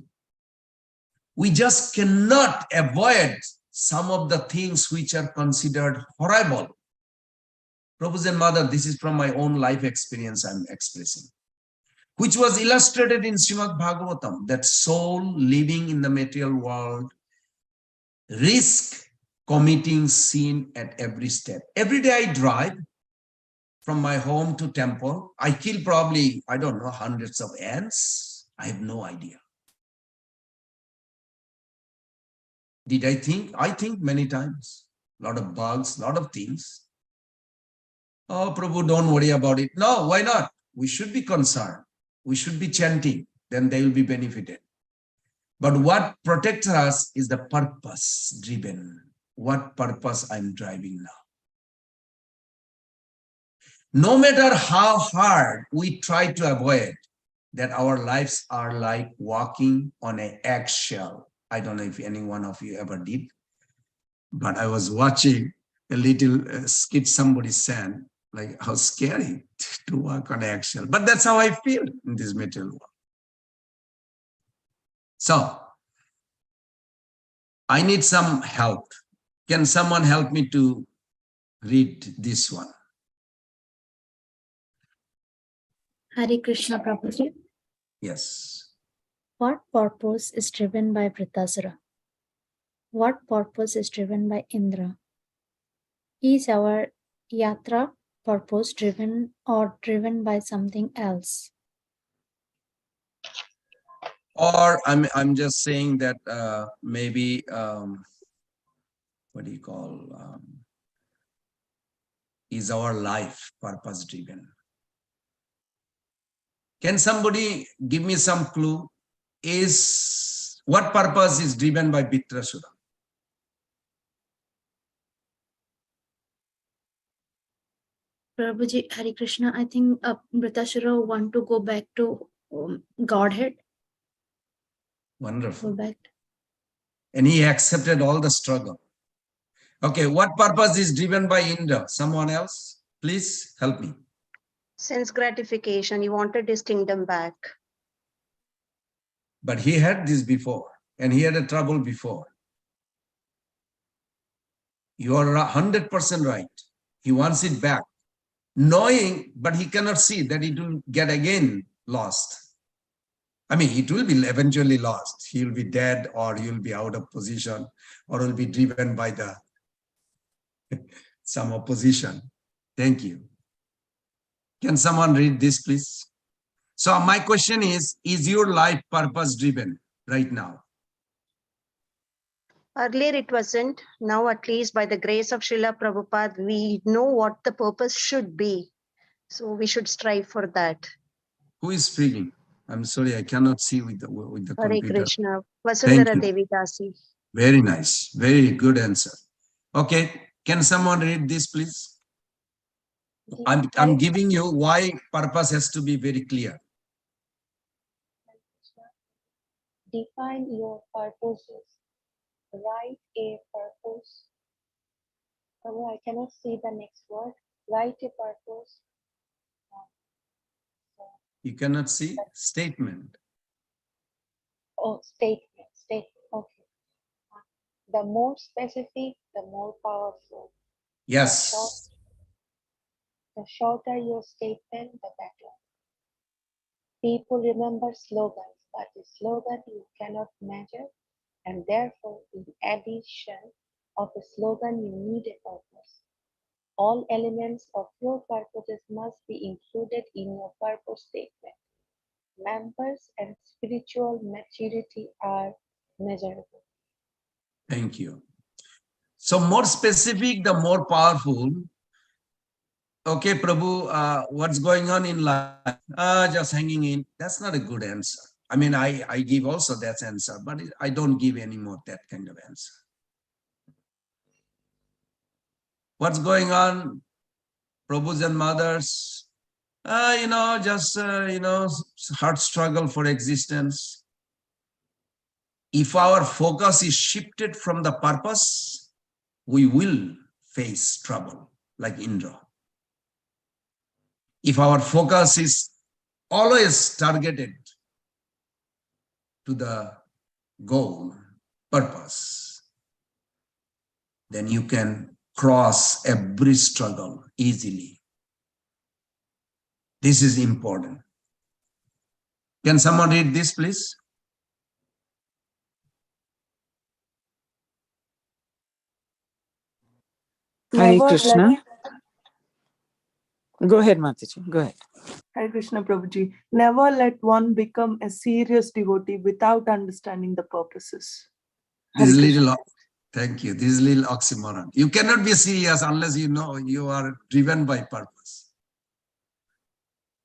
we just cannot avoid some of the things which are considered horrible. Prabhuji and Mother, this is from my own life experience I'm expressing, which was illustrated in Srimad Bhagavatam, that soul living in the material world risk committing sin at every step. Every day I drive from my home to temple, I kill probably, I don't know, hundreds of ants. I have no idea. Did I think? I think many times. A lot of bugs, a lot of things. Oh, Prabhu, don't worry about it. No, why not? We should be concerned. We should be chanting. Then they will be benefited. But what protects us is the purpose driven. What purpose I'm driving now. No matter how hard we try to avoid, that our lives are like walking on an eggshell. I don't know if any one of you ever did, but I was watching a little skit somebody sent, like how scary to walk on an eggshell. But that's how I feel in this material world. So, I need some help. Can someone help me to read this one? Hare Krishna Prabhuji. Yes. What purpose is driven by Vritrasura? What purpose is driven by Indra? Is our yatra purpose driven or driven by something else? Or I'm just saying that maybe what do you call, is our life purpose driven? Can somebody give me some clue? Is what purpose is driven by Vritrasura? Prabhuji, Hare Krishna, I think Vritrasura want to go back to Godhead. Wonderful. Go back. And he accepted all the struggle. Okay, what purpose is driven by Indra? Someone else? Please help me. Sense gratification. He wanted his kingdom back. But he had this before, and he had a trouble before. You are 100% right. He wants it back, knowing, but he cannot see that it will get again lost. I mean, it will be eventually lost. He will be dead, or he will be out of position, or will be driven by the some opposition. Thank you. Can someone read this, please? So my question is your life purpose driven right now? Earlier it wasn't. Now, at least by the grace of Srila Prabhupada, we know what the purpose should be. So we should strive for that. Who is speaking? I'm sorry, I cannot see with the Hare computer. Krishna. Thank Vasundhara you. Devi Dasi. Very nice. Very good answer. Okay. Can someone read this, please? I'm giving you why purpose has to be very clear. Define your purposes. Write a purpose. Oh, I cannot see the next word. Write a purpose. You cannot see statement. Oh, statement. Statement. Okay. The more specific, the more powerful. Yes. The shorter your statement, the better. People remember slogans, but a slogan you cannot measure, and therefore, in addition of a slogan, you need a purpose. All elements of your purposes must be included in your purpose statement. Members and spiritual maturity are measurable. Thank you. So more specific, the more powerful. Okay, Prabhu, what's going on in life? Just hanging in. That's not a good answer. I mean, I give also that answer, but I don't give anymore that kind of answer. What's going on, Prabhus and mothers? Just, hard struggle for existence. If our focus is shifted from the purpose, we will face trouble like Indra. If our focus is always targeted to the goal, purpose, then you can cross every struggle easily. This is important. Can someone read this, please? Hare Krishna. Go ahead, Mataji. Go ahead. Hare Krishna Prabhuji. Never let one become a serious devotee without understanding the purposes. This little, thank you. This is little oxymoron. You cannot be serious unless you know you are driven by purpose.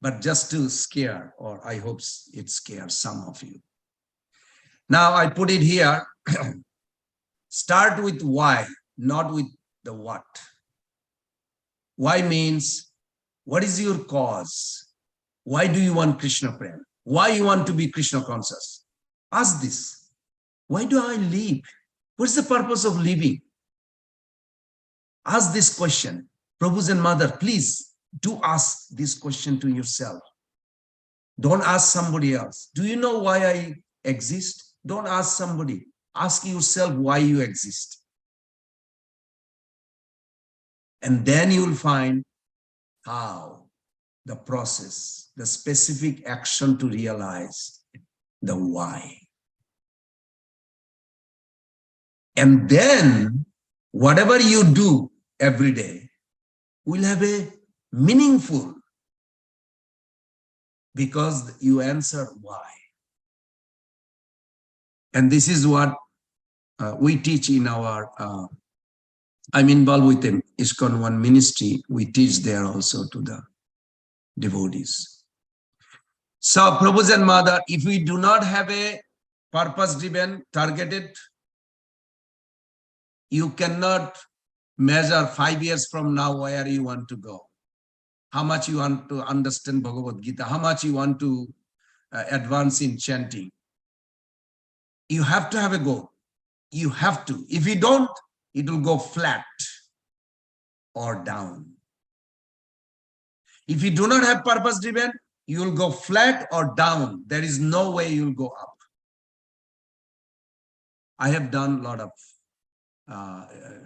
But just to scare, or I hope it scares some of you. Now I put it here. Start with why, not with the what. Why means, what is your cause? Why do you want Krishna Prem? Why you want to be Krishna conscious? Ask this. Why do I live? What's the purpose of living? Ask this question. Prabhus and mother, please do ask this question to yourself. Don't ask somebody else. Do you know why I exist? Don't ask somebody. Ask yourself why you exist. And then you will find how the process, the specific action to realize the why. And then whatever you do every day will have a meaningful, because you answer why. And this is what we teach in our, I'm involved with the ISKCON One ministry. We teach there also to the devotees. So Prabhus and mother, if we do not have a purpose-driven, targeted, you cannot measure 5 years from now where you want to go, how much you want to understand Bhagavad Gita, how much you want to advance in chanting. You have to have a goal. You have to. If you don't, it will go flat or down. If you do not have purpose driven, you will go flat or down. There is no way you will go up. I have done a lot of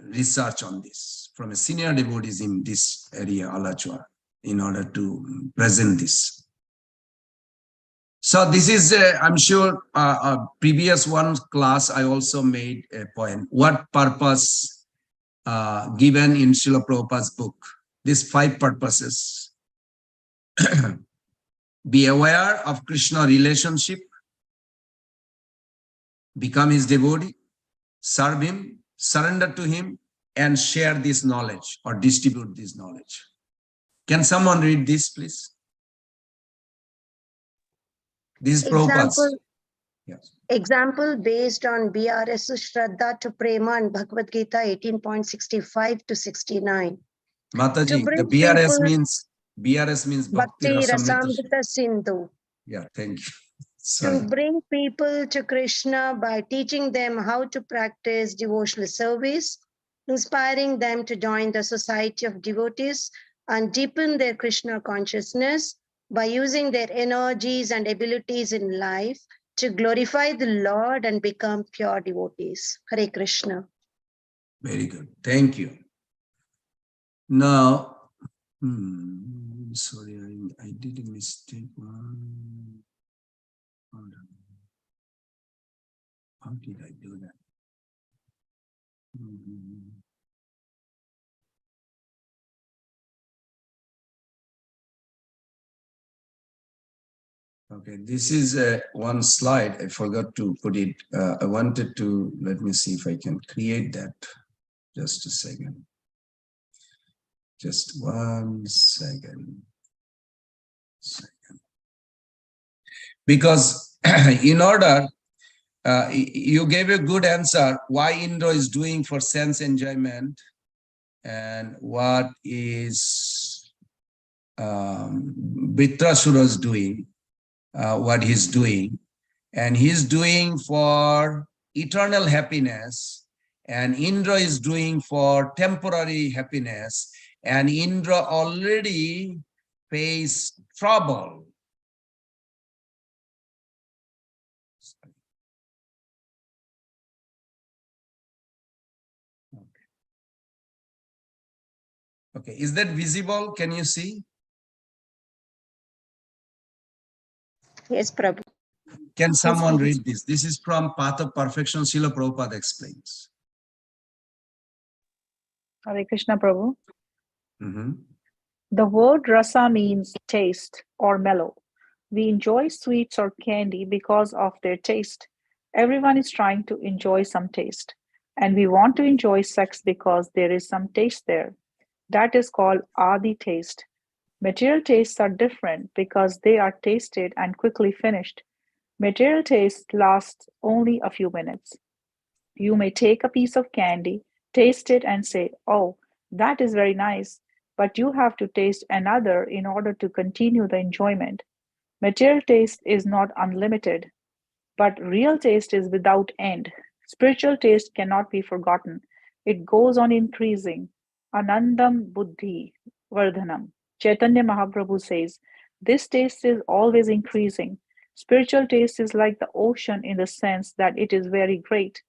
research on this from a senior devotees in this area, Alachua, in order to present this. So this is, I'm sure, a previous one class I also made a point. What purpose given in Srila Prabhupada's book? These 5 purposes. Be aware of Krishna relationship, become his devotee, serve him, surrender to him, and share this knowledge or distribute this knowledge. Can someone read this, please? This is Prabhupada's. Yes. Example based on BRS Shraddha to Prema and Bhagavad Gita 18.65 to 69. Mataji, the BRS means Bhakti Rasamrita Sindhu. Yeah, thank you. Sorry. To bring people to Krishna by teaching them how to practice devotional service, inspiring them to join the society of devotees and deepen their Krishna consciousness by using their energies and abilities in life to glorify the Lord and become pure devotees. Hare Krishna. Very good. Thank you. Now, sorry, I did a mistake. How did I do that? Okay, this is one slide. I forgot to put it. I wanted to, let me see if I can create that. Just a second. Just 1 second. Because in order, you gave a good answer why Indra is doing for sense enjoyment and what is Vritrasura is doing, what he's doing. And he's doing for eternal happiness, and Indra is doing for temporary happiness, and Indra already faced trouble. Okay, is that visible? Can you see? Yes, Prabhu. Can someone read this? This is from Path of Perfection, Srila Prabhupada explains. Hare Krishna, Prabhu. Mm-hmm. The word rasa means taste or mellow. We enjoy sweets or candy because of their taste. Everyone is trying to enjoy some taste. And we want to enjoy sex because there is some taste there. That is called adi taste. Material tastes are different because they are tasted and quickly finished. Material taste lasts only a few minutes. You may take a piece of candy, taste it, and say, "Oh, that is very nice," but you have to taste another in order to continue the enjoyment. Material taste is not unlimited, but real taste is without end. Spiritual taste cannot be forgotten. It goes on increasing. Anandam buddhi vardhanam. Chaitanya Mahaprabhu says, this taste is always increasing. Spiritual taste is like the ocean in the sense that it is very great.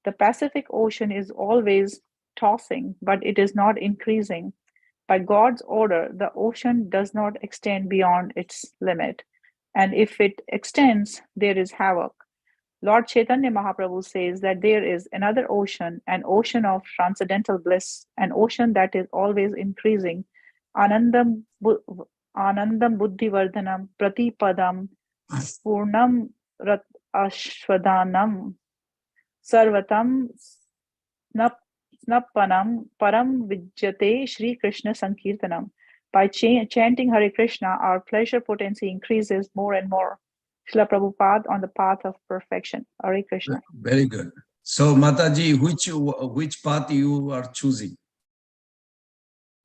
The Pacific Ocean is always tossing, but it is not increasing. By God's order, the ocean does not extend beyond its limit. And if it extends, there is havoc. Lord Chaitanya Mahaprabhu says that there is another ocean, an ocean of transcendental bliss, an ocean that is always increasing. Anandam buddhi vardhanam pratipadam purnam rat ashwadanam sarvatam snappanam param vijyate Shri Krishna Sankirtanam. By chanting Hare Krishna, our pleasure potency increases more and more. Srila Prabhupada on the path of perfection. Hare Krishna. Very good. So Mataji, which path you are choosing?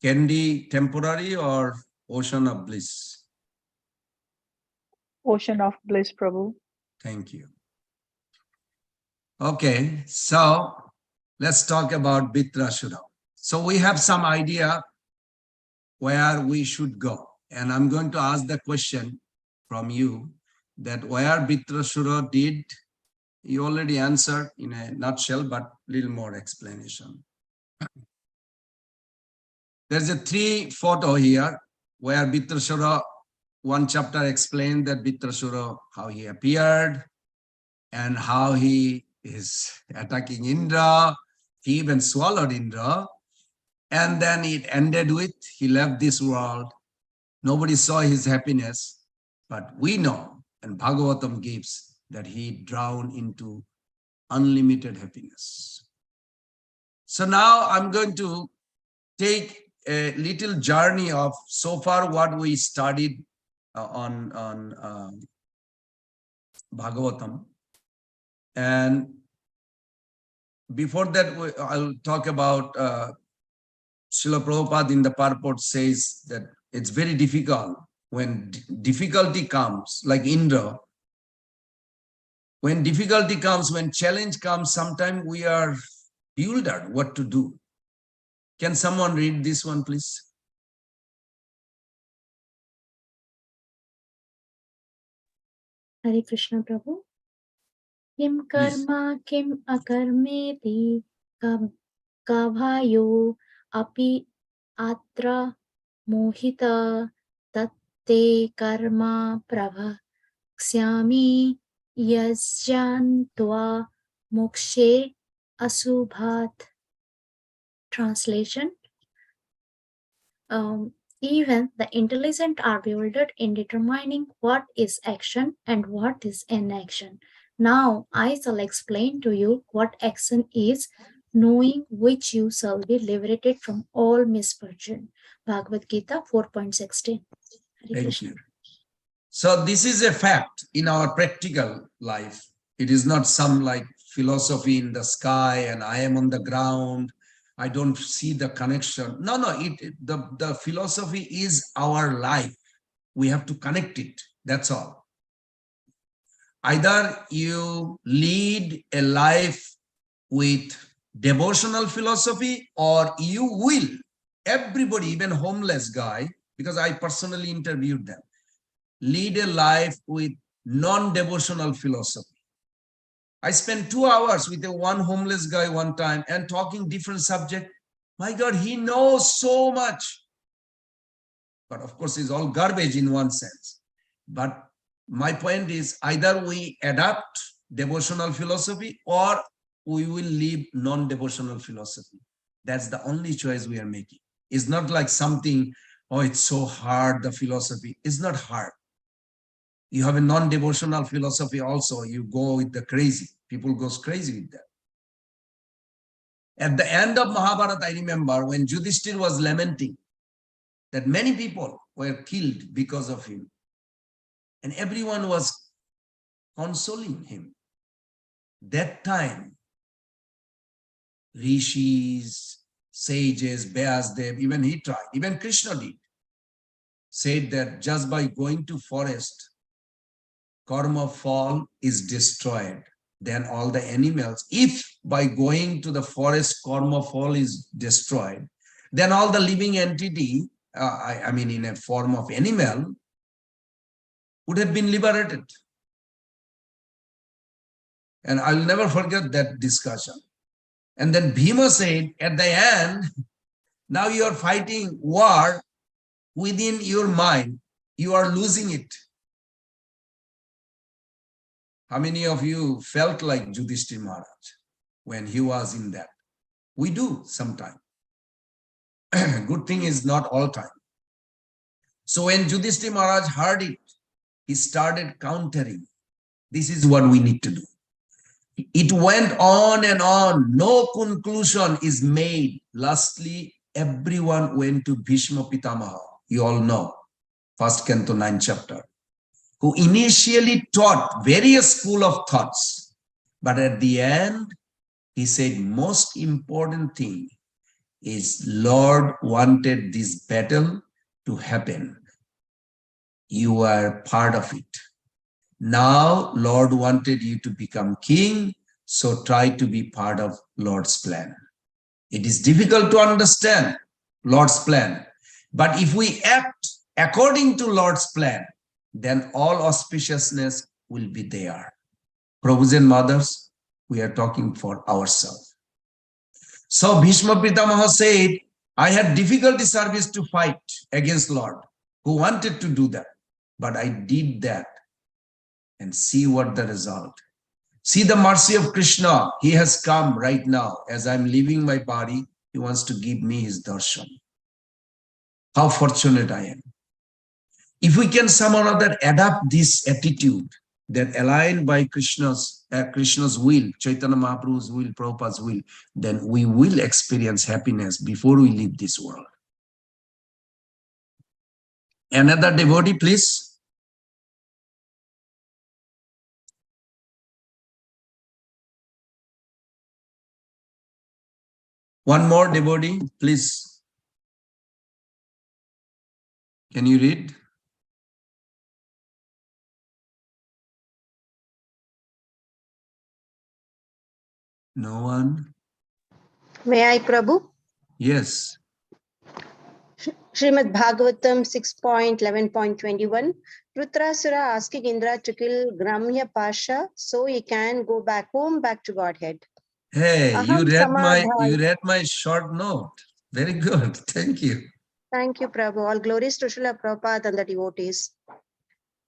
Candy temporary or ocean of bliss? Ocean of bliss, Prabhu. Thank you. Okay, so let's talk about Vritrasura. So we have some idea where we should go. And I'm going to ask the question from you that where Vritrasura did, you already answered in a nutshell, but little more explanation. There's a 3 photo here where Vritrasura, one chapter explained that Vritrasura, how he appeared and how he is attacking Indra. He even swallowed Indra. And then it ended with, he left this world. Nobody saw his happiness, but we know, and Bhagavatam gives, that he drowned into unlimited happiness. So now I'm going to take a little journey of so far what we studied on Bhagavatam. And before that, I'll talk about Srila Prabhupada in the purport says that it's very difficult when difficulty comes, like Indra. When difficulty comes, when challenge comes, sometimes we are bewildered what to do. Can someone read this one, please? Hare Krishna Prabhu. Kim karma kim akarmeti kavayo api atra mohita tatte karma pravaksyami yasjantva mokshe asubhat. Translation. Even the intelligent are bewildered in determining what is action and what is inaction. Now I shall explain to you what action is, knowing which you shall be liberated from all misfortune. Bhagavad Gita 4.16. Thank you. So this is a fact in our practical life. It is not some like philosophy in the sky and I am on the ground. I don't see the connection. No, the philosophy is our life. We have to connect it. That's all. Either you lead a life with devotional philosophy or you will. Everybody, even homeless guy, because I personally interviewed them, lead a life with non-devotional philosophy. I spent 2 hours with one homeless guy one time and talking different subject. My God, he knows so much. But of course, it's all garbage in one sense. But my point is either we adapt devotional philosophy or we will leave non-devotional philosophy. That's the only choice we are making. It's not like something, oh, it's so hard, the philosophy. It's not hard. You have a non-devotional philosophy also. You go with the crazy. People goes crazy with that. At the end of Mahabharata, I remember when Yudhishthira was lamenting that many people were killed because of him. And everyone was consoling him. That time, rishis, sages, Vyasdev, even he tried, even Krishna did, said that just by going to forest, karma fall is destroyed. Then all the animals, if by going to the forest, karma fall is destroyed, then all the living entity, I mean in a form of animal, would have been liberated. And I'll never forget that discussion. And then Bhima said, at the end, now you are fighting war within your mind. You are losing it. How many of you felt like Yudhishthira Maharaj when he was in that? We do sometimes. Good thing is not all time. So when Yudhishthira Maharaj heard it, he started countering. This is what we need to do. It went on and on. No conclusion is made. Lastly, everyone went to Bhishma Pitamaha. You all know, 1st Canto 9th chapter, who initially taught various school of thoughts. But at the end, he said, most important thing is Lord wanted this battle to happen. You are part of it. Now, Lord wanted you to become king, so try to be part of Lord's plan. It is difficult to understand Lord's plan, but if we act according to Lord's plan, then all auspiciousness will be there. Prabhus and mothers, we are talking for ourselves. So Bhishma Pitamaha said, I had difficulty service to fight against Lord, who wanted to do that, but I did that. And see what the result. See the mercy of Krishna. He has come right now. As I'm leaving my body, he wants to give me his darshan. How fortunate I am. If we can somehow or other adapt this attitude that aligned by Krishna's will, Chaitanya Mahaprabhu's will, Prabhupada's will, then we will experience happiness before we leave this world. Another devotee, please. One more devotee, please. Can you read? No one? May I, Prabhu? Yes. Srimad Bhagavatam 6.11.21. Rutrasura asking Indra to kill Gramya Pasha so he can go back home, back to Godhead. Hey, you Aham read my short note. Very good. Thank you. Thank you, Prabhu. All glories to Srila Prabhupada and the devotees.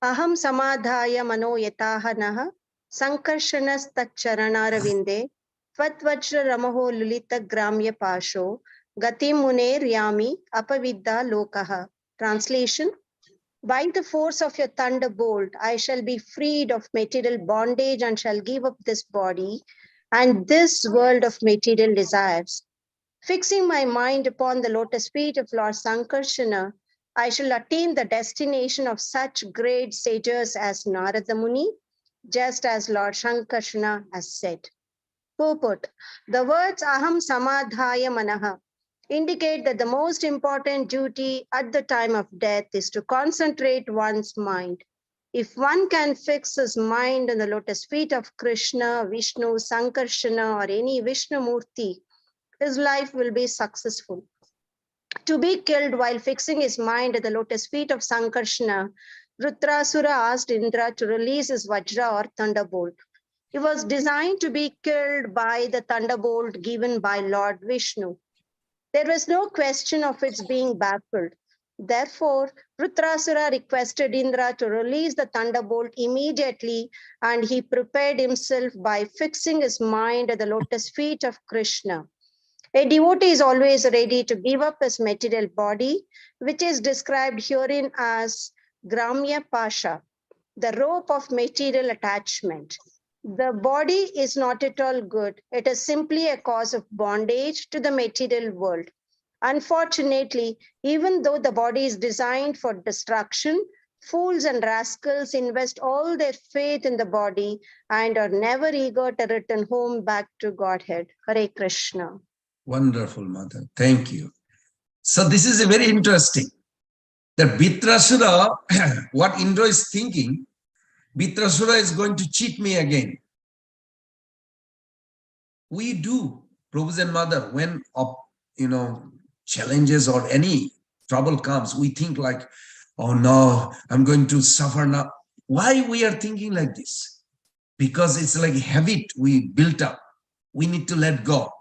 Aham samadhaya mano yataha naha Sankarshanastaccharanaravinде Tvatvajra Ramaho Lulita Gramya Pasho Gati Mune Ryami Apavidda Lokaha. Translation: by the force of your thunderbolt, I shall be freed of material bondage and shall give up this body and this world of material desires. Fixing my mind upon the lotus feet of Lord Sankarsana, I shall attain the destination of such great sages as Narada Muni, just as Lord Sankarsana has said. Purport: the words Aham Samadhaya Manaha indicate that the most important duty at the time of death is to concentrate one's mind. If one can fix his mind on the lotus feet of Krishna, Vishnu, Sankarsana, or any Vishnu Murti, his life will be successful. To be killed while fixing his mind at the lotus feet of Sankarsana, Rudrasura asked Indra to release his Vajra or thunderbolt. He was designed to be killed by the thunderbolt given by Lord Vishnu. There was no question of its being baffled. Therefore, Rudrasura requested Indra to release the thunderbolt immediately, and he prepared himself by fixing his mind at the lotus feet of Krishna. A devotee is always ready to give up his material body, which is described herein as Gramya Pasha, the rope of material attachment. The body is not at all good. It is simply a cause of bondage to the material world. Unfortunately, even though the body is designed for destruction, fools and rascals invest all their faith in the body and are never eager to return home back to Godhead. Hare Krishna. Wonderful, Mother. Thank you. So this is a very interesting. That Vitrasura, what Indra is thinking, Vitrasura is going to cheat me again. We do, Prabhu's and Mother, when challenges or any trouble comes, we think like, oh no, I'm going to suffer now. Why we are thinking like this? Because it's like a habit we built up. We need to let go.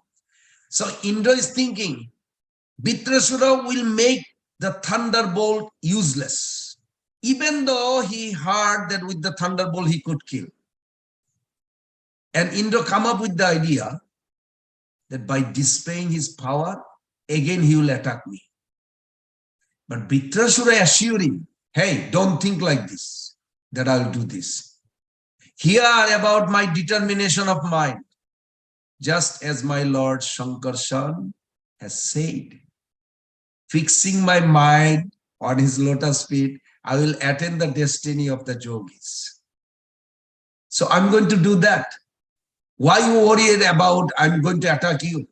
So Indra is thinking, Vitrasura will make the thunderbolt useless, even though he heard that with the thunderbolt he could kill. And Indra come up with the idea that by displaying his power, again he will attack me. But Vitrasura assured him, hey, don't think like this, that I'll do this. Hear about my determination of mind, just as my Lord Shankarshan has said. Fixing my mind on his lotus feet, I will attain the destiny of the yogis. So I'm going to do that. Why you worried about I'm going to attack you?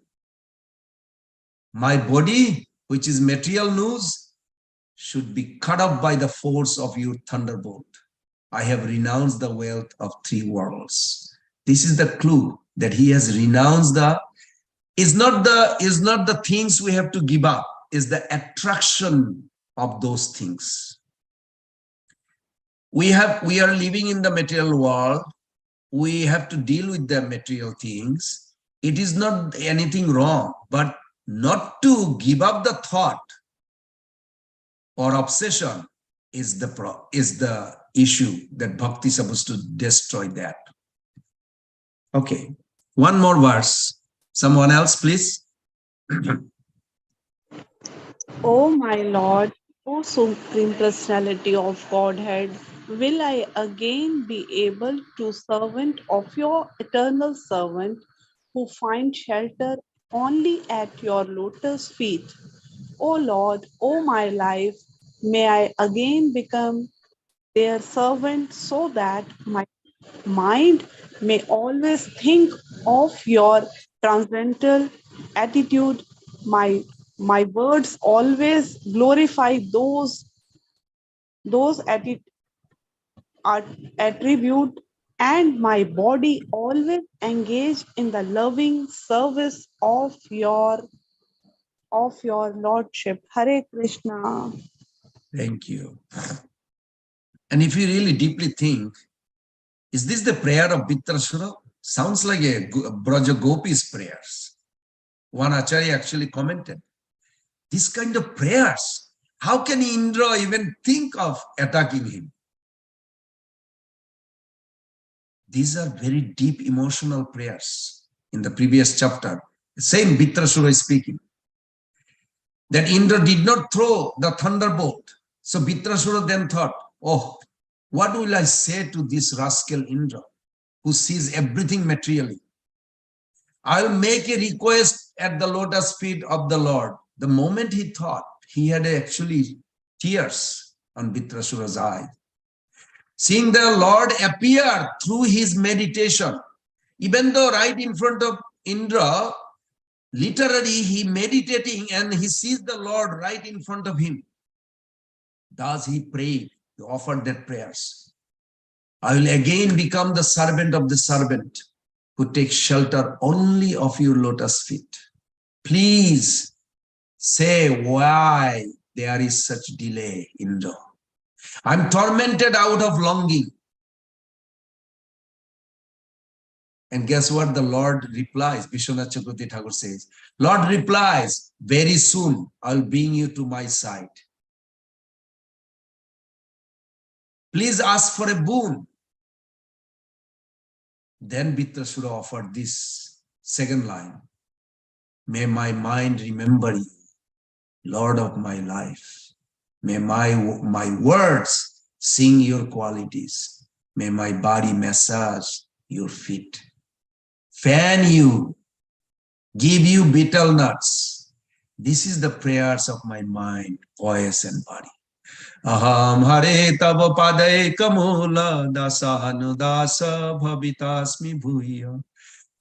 My body, which is material news, should be cut off by the force of your thunderbolt. I have renounced the wealth of 3 worlds. This is the clue that he has renounced is not the things we have to give up, is the attraction of those things. We are living in the material world. We have to deal with the material things. It is not anything wrong, but not to give up the thought or obsession is the issue that bhakti is supposed to destroy that. Okay, one more verse. Someone else, please. O my Lord, O Supreme Personality of Godhead, will I again be able to servant of your eternal servant who find shelter only at your lotus feet? O Lord, O my life, may I again become their servant so that my mind may always think of your transcendental attitude. My words always glorify those attribute, and my body always engage in the loving service of your lordship. Hare Krishna. Thank you. And if you really deeply think, is this the prayer of Vitrasura? Sounds like a Braja Gopi's prayers. One Acharya actually commented, this kind of prayers, how can Indra even think of attacking him? These are very deep emotional prayers. In the previous chapter, same Vitrasura is speaking, that Indra did not throw the thunderbolt. So Vitrasura then thought, oh, what will I say to this rascal Indra, who sees everything materially? I will make a request at the lotus feet of the Lord. The moment he thought, he had actually tears on Vitrasura's eye. Seeing the Lord appear through his meditation, even though right in front of Indra, literally he meditating and he sees the Lord right in front of him. Thus he prayed, he offered that prayers. I will again become the servant of the servant who takes shelter only of your lotus feet. Please say why there is such delay, Indra. I'm tormented out of longing. And guess what? The Lord replies, Vishwanath Chakravarti Thakur says, Lord replies, very soon I'll bring you to my side. Please ask for a boon. Then Vitrasura offered this second line. May my mind remember you, Lord of my life. May my words sing your qualities. May my body massage your feet. Fan you, give you betel nuts. This is the prayers of my mind, voice and body. Aham hare tava padai kamula dasahanu dasa bhavitasmi bhuya.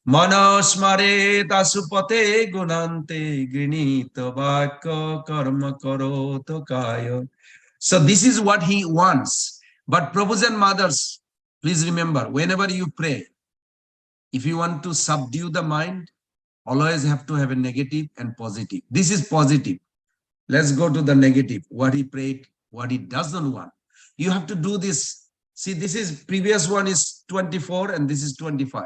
Manasmare tasupate gunante grinita vaka karma karota kaya. So this is what he wants. But Prabhus and mothers, please remember, whenever you pray, if you want to subdue the mind, always have to have a negative and positive. This is positive. Let's go to the negative. What he prayed, what he doesn't want. You have to do this. See, this is previous one is 24 and this is 25.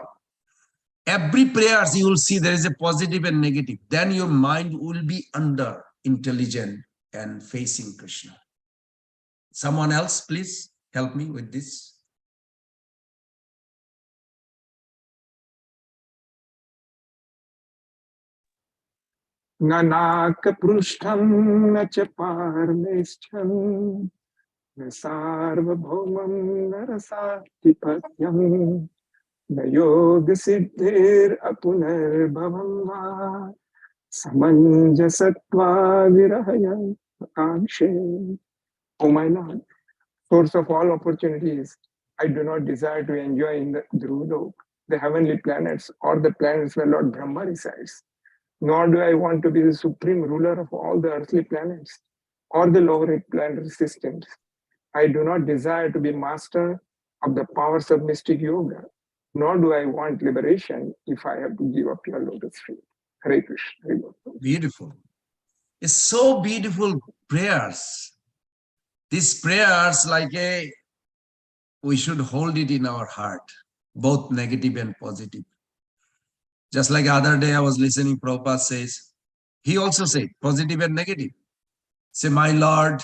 Every prayers you will see there is a positive and negative. Then your mind will be under intelligent and facing Krishna. Someone else, please help me with this. Nanak prushtham na cha parmeshtham na sarvabhaumam narasatipatyam na yoga siddhir apunar bhavam va samanjasatva virahaya akanshe. O my Lord, source of all opportunities, I do not desire to enjoy in the Dhruvlok, the heavenly planets, or the planets where Lord Brahma resides. Nor do I want to be the supreme ruler of all the earthly planets or the lower planetary systems. I do not desire to be master of the powers of mystic yoga, nor do I want liberation if I have to give up your lotus feet. Hare Krishna. Beautiful. It's so beautiful prayers. These prayers, we should hold it in our heart, both negative and positive. Just like other day I was listening, Prabhupada says, he also said positive and negative. Say, my Lord,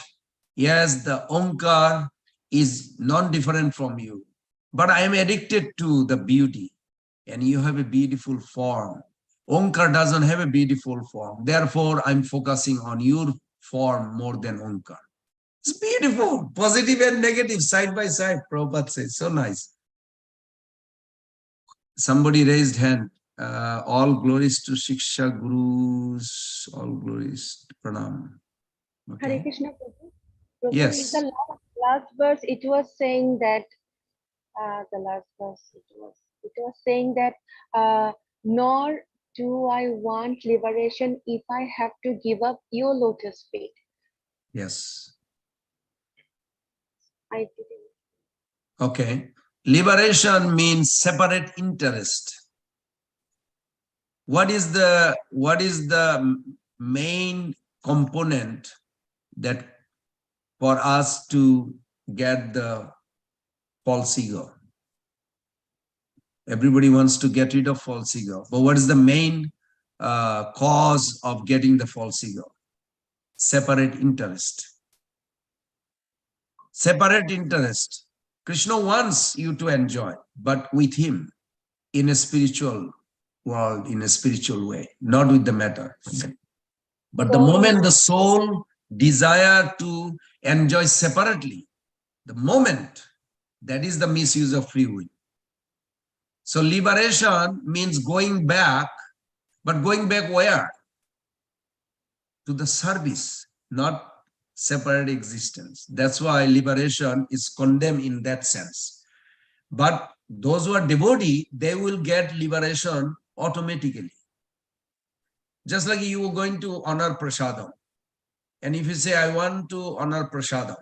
yes, the Omkar is non-different from you, but I am addicted to the beauty and you have a beautiful form. Omkar doesn't have a beautiful form. Therefore, I'm focusing on your form more than Omkar. It's beautiful, positive and negative side by side, Prabhupada says, so nice. Somebody raised hand. All glories to Shiksha Gurus, all glories to Pranam. Okay. Hare Krishna Prabhu. Prabhu, Yes. in the last verse, it was saying that nor do I want liberation if I have to give up your lotus feet. Yes. I didn't. Okay. Liberation means separate interest. What is the main component that for us to get the false ego? Everybody wants to get rid of false ego, but what is the main cause of getting the false ego? Separate interest. Separate interest. Krishna wants you to enjoy, but with him in a spiritual world, in a spiritual way, not with the matter. But the moment the soul desire to enjoy separately, the moment, that is the misuse of free will. So liberation means going back, but going back where? To the service, not separate existence. That's why liberation is condemned in that sense. But those who are devotee, they will get liberation automatically. Just like you are going to honor prasadam. And if you say, I want to honor prasadam,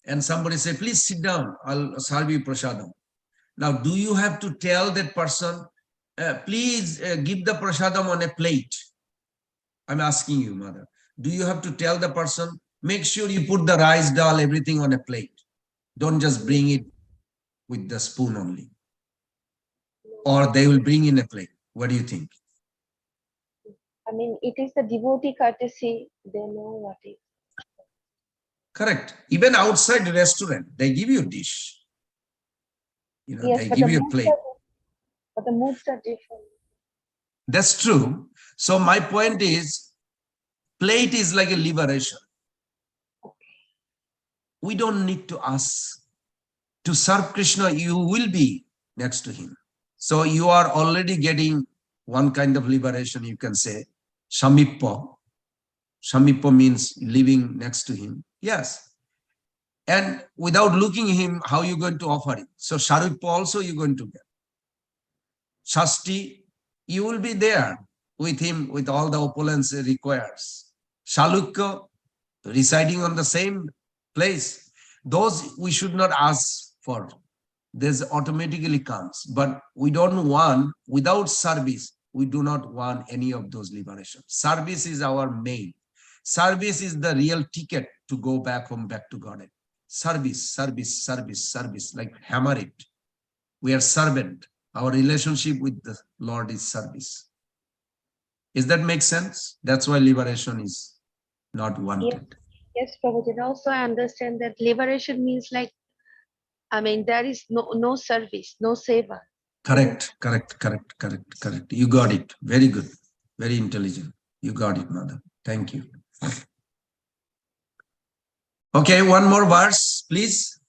and somebody say, please sit down, I'll serve you prasadam. Now, do you have to tell that person, please give the prasadam on a plate? I'm asking you, mother. Do you have to tell the person, make sure you put the rice, dal, everything on a plate? Don't just bring it with the spoon only. Or they will bring in a plate. What do you think? I mean, it is the devotee courtesy. They know what it is. Correct. Even outside the restaurant, they give you a dish. You know, Yes, they but give the you a moods plate. but the moods are different. That's true. So my point is, plate is like a liberation. We don't need to ask. To serve Krishna, you will be next to him. So you are already getting one kind of liberation, you can say. Samippa. Samippa means living next to him. Yes. And without looking at him, how are you going to offer it? So Sharippa also you're going to get. Shasti, you will be there with him with all the opulence he requires. Shalukya, residing on the same place. Those we should not ask for. This automatically comes. But we don't want, without service, we do not want any of those liberations. Service is our main. Service is the real ticket to go back home, back to Godhead. Service, service, service, service, like hammer it. We are servant. Our relationship with the Lord is service. Does that make sense? That's why liberation is not wanted. Yes, Prabhuji. And also I understand that liberation means like, I mean, there is no service, no seva. Correct, correct, correct, correct, correct. You got it. Very good. Very intelligent. You got it, mother. Thank you. Okay, one more verse, please.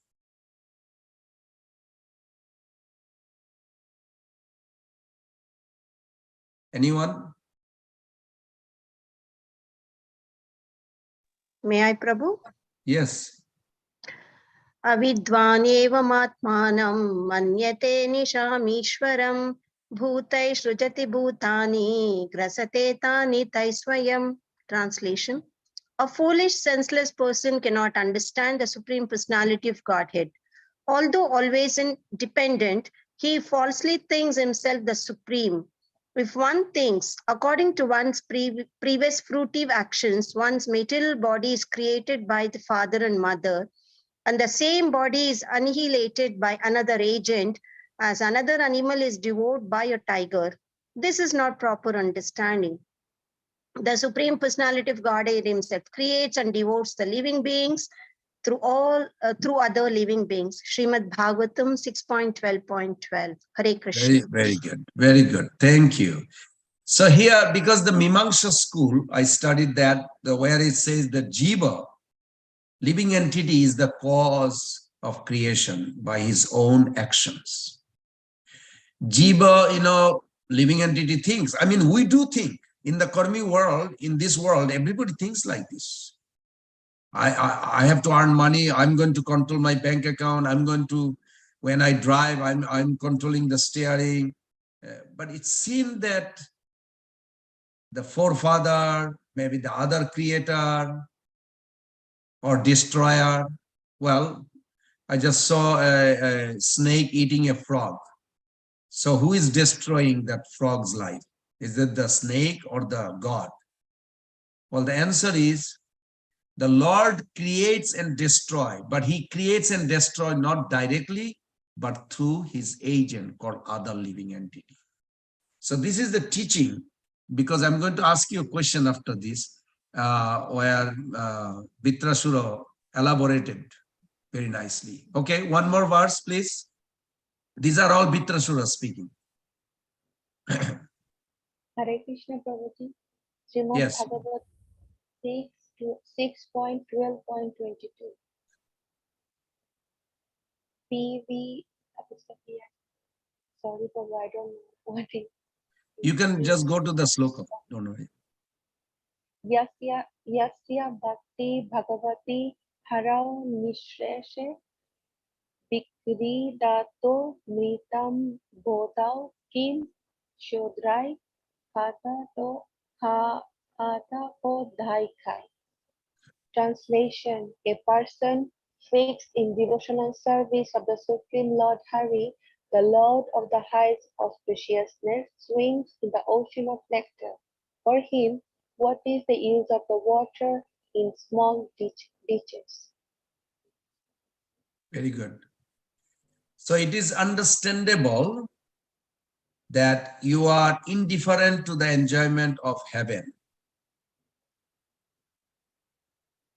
Anyone? May I, Prabhu? Yes. अविद्वानेवमात्मानं मन्यते निशामीश्वरं भूतैः सृजति भूतानि ग्रसते तानि तैस्वयम्. Translation: a foolish, senseless person cannot understand the Supreme Personality of Godhead. Although always independent, he falsely thinks himself the Supreme. If one thinks, according to one's previous fruitive actions, one's material body is created by the father and mother, and the same body is annihilated by another agent, as another animal is devoured by a tiger, this is not proper understanding. The Supreme Personality of Godhead himself creates and devotes the living beings through other living beings. Srimad Bhagavatam 6.12.12. Hare Krishna. Very, very good. Very good. Thank you. So here, because the Mimamsa school, I studied that, where it says that Jiva, living entity, is the cause of creation by his own actions. Jiva, living entity thinks. I mean, we do think. In the karmic world, in this world, everybody thinks like this. I have to earn money. I'm going to control my bank account. I'm going to, when I drive, I'm controlling the steering. But it seemed that the forefather, maybe the other creator or destroyer, well, I just saw a snake eating a frog. So who is destroying that frog's life? Is it the snake or the God? Well, the answer is the Lord creates and destroys, but he creates and destroys not directly, but through his agent called other living entity. So this is the teaching, because I'm going to ask you a question after this, where Vitrasura elaborated very nicely. Okay, one more verse, please. These are all Vitrasura speaking. Hare Krishna Prabhuji, Srimad Yes. Bhagavatam 6.12.22. PV, sorry Prabhu, I don't know what it You can just go to the sloka, don't worry. Yasya Bhakti Bhagavati Harao Nishreshe Vikridato Mritam Bodao Kim Shodrai Kata to Kata ko Dhaikai. Translation: a person fixed in devotional service of the Supreme Lord Hari, the Lord of the heights of preciousness, swims in the ocean of nectar. For him, what is the use of the water in small ditches? Very good. So it is understandable that you are indifferent to the enjoyment of heaven.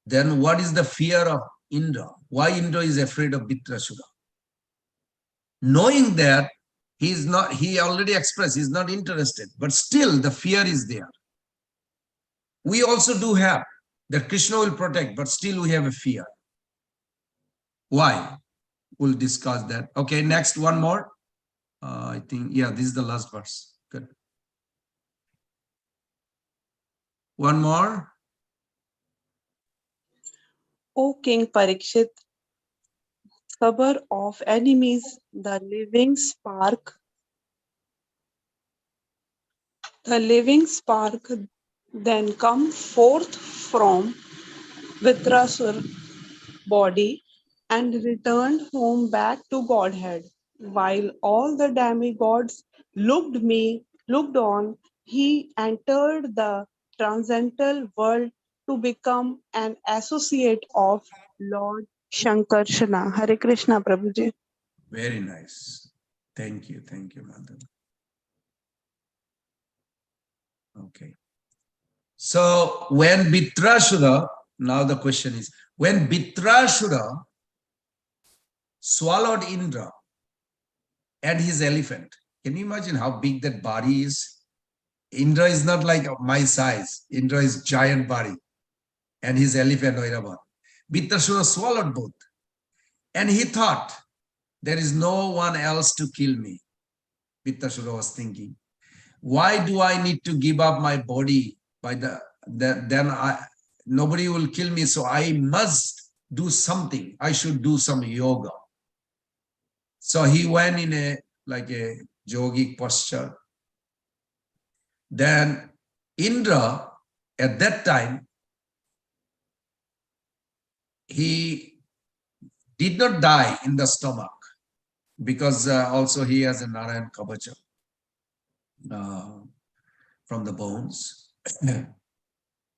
Then what is the fear of Indra? Why Indra is afraid of Vitrasura? Knowing that he already expressed, he's not interested, but still the fear is there. We also do have that Krishna will protect, but still we have a fear. Why? We'll discuss that. Okay, next one more. I think, yeah, this is the last verse. Good. One more. O King Parikshit, sabr of enemies, the living spark then come forth from Vitrasur body and returned home back to Godhead. While all the demigods looked on, he entered the transcendental world to become an associate of Lord Shankarshana. Hare Krishna, Prabhuji. Very nice. Thank you, Madam. Okay. So when Vitrasura, now the question is, when Vitrasura swallowed Indra and his elephant, can you imagine how big that body is? Indra is not like my size. Indra is giant body. And his elephant, Oiravan. Vitrasura swallowed both. And he thought, there is no one else to kill me. Vitrasura was thinking, why do I need to give up my body? Nobody will kill me, so I must do something. I should do some yoga. So he went in a yogic posture. Then Indra, at that time, he did not die in the stomach because also he has a Narayan Kavacha from the bones. Then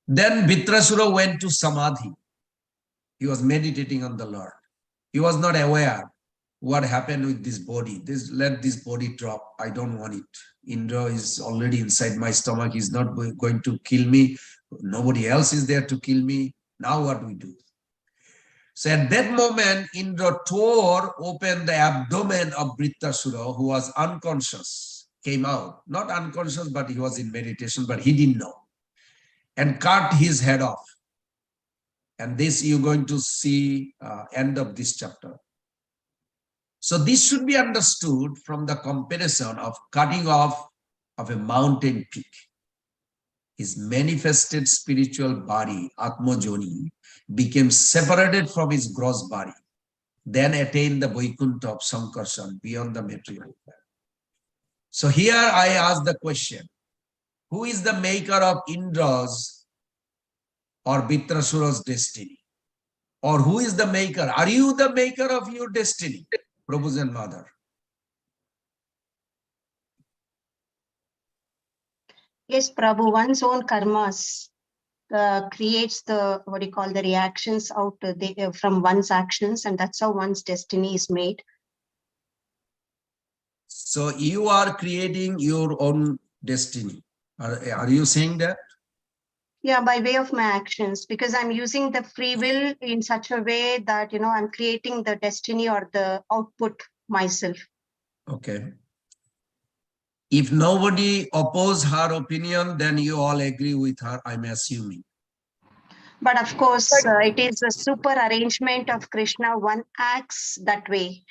Vitrasura went to Samadhi. He was meditating on the Lord. He was not aware what happened with this body. Let this body drop. I don't want it. Indra is already inside my stomach. He's not going to kill me. Nobody else is there to kill me. Now what do we do? So at that moment, Indra tore open the abdomen of Vitrasura, who was unconscious, came out. Not unconscious, but he was in meditation, but he didn't know. And cut his head off. And this you're going to see end of this chapter. So this should be understood from the comparison of cutting off of a mountain peak. His manifested spiritual body, Atma Joni, became separated from his gross body, then attained the Vaikuntha of Sankarshan beyond the material. So here I ask the question, who is the maker of Indra's or Vitrasura's destiny? Or who is the maker? Are you the maker of your destiny? Prabhu's and Mother. Yes, Prabhu, one's own karmas creates the, the reactions out from one's actions, and that's how one's destiny is made. So you are creating your own destiny. Are you saying that? Yeah, by way of my actions, because I'm using the free will in such a way that, I'm creating the destiny or the output myself. Okay. If nobody oppose her opinion, then you all agree with her, I'm assuming. But of course, it is a super arrangement of Krishna. One acts that way.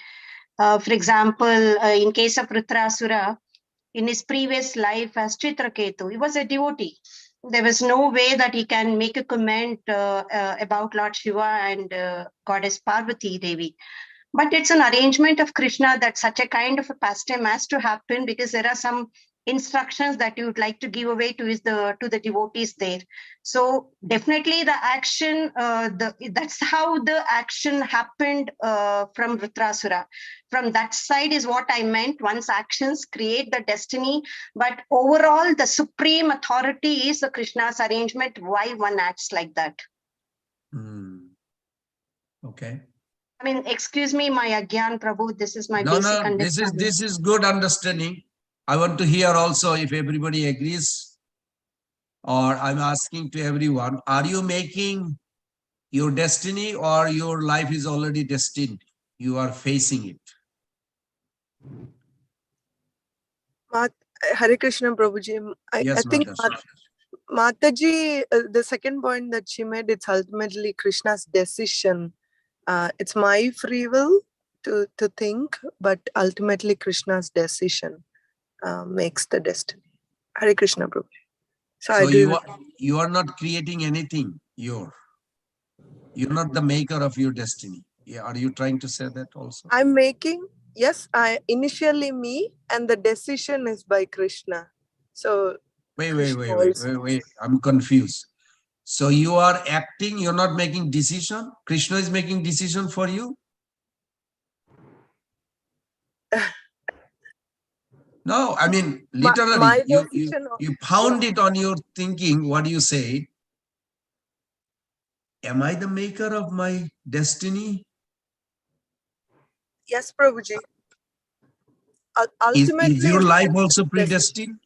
For example, in case of Rudrasura, in his previous life as Chitraketu, he was a devotee. There was no way that he can make a comment about Lord Shiva and Goddess Parvati Devi. But it's an arrangement of Krishna that such a kind of a pastime has to happen, because there are some instructions that you would like to give away to the devotees there. So definitely the action, that's how the action happened from Rudrasura. From that side is what I meant. One's actions create the destiny, but overall the supreme authority is the Krishna's arrangement. Why one acts like that? Okay. I mean, excuse me, my Agyan Prabhu, this is my No, basic understanding. this is good understanding. I want to hear also if everybody agrees, or I'm asking to everyone, are you making your destiny or your life is already destined? You are facing it. Hare Krishna Prabhuji. Yes, I think Mataji, the second point that she made, it's ultimately Krishna's decision. It's my free will to think, but ultimately Krishna's decision makes the destiny. Hare Krishna Prabhuji. So I agree you are not creating anything. You're not the maker of your destiny. Yeah, are you trying to say that also? I'm making, yes, I initially me, and the decision is by Krishna. So wait. I'm confused. So you are acting, you're not making decision. Krishna is making decision for you. No, I mean, literally, you pound it on your thinking, what do you say? Am I the maker of my destiny? Yes, Prabhuji. Ultimately, is your life also predestined?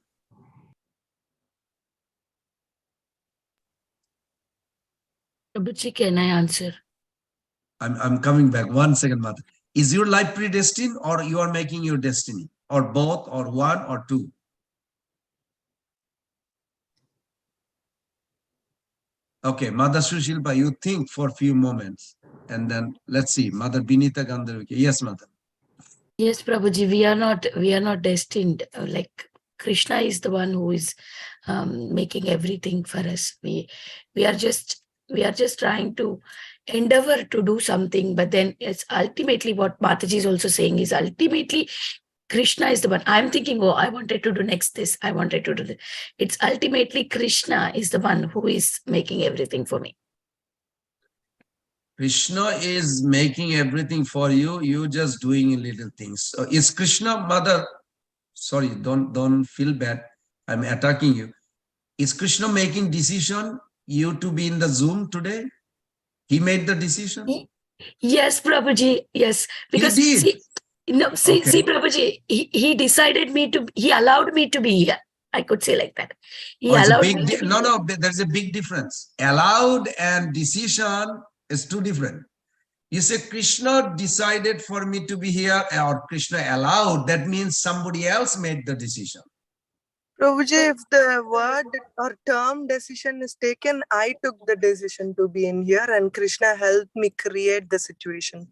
Prabhuji, can I answer? I'm coming back. 1 second, Mother. Is your life predestined or you are making your destiny? Or both, or one, or two? Okay, Mother Sushilpa, you think for a few moments and then let's see. Mother Binita Gandharvika. Yes, Mother. Yes, Prabhuji, we are not destined. Like Krishna is the one who is making everything for us. We are just trying to endeavor to do something, but then it's ultimately what Mataji is also saying is ultimately Krishna is the one. I'm thinking, oh, I wanted to do next this. I wanted to do this. It's ultimately Krishna is the one who is making everything for me. Krishna is making everything for you. You just doing little things. So is Krishna, Mother? Sorry, don't feel bad. I'm attacking you. Is Krishna making decision you to be in the Zoom today? He made the decision? Yes, Prabhuji. Yes, because he did. See, Prabhuji, he decided he allowed me to be here. I could say like that. He allowed me to be here. No, there's a big difference. Allowed and decision is two different. You say Krishna decided for me to be here, or Krishna allowed, that means somebody else made the decision. Prabhuji, if the word or term decision is taken, I took the decision to be in here and Krishna helped me create the situation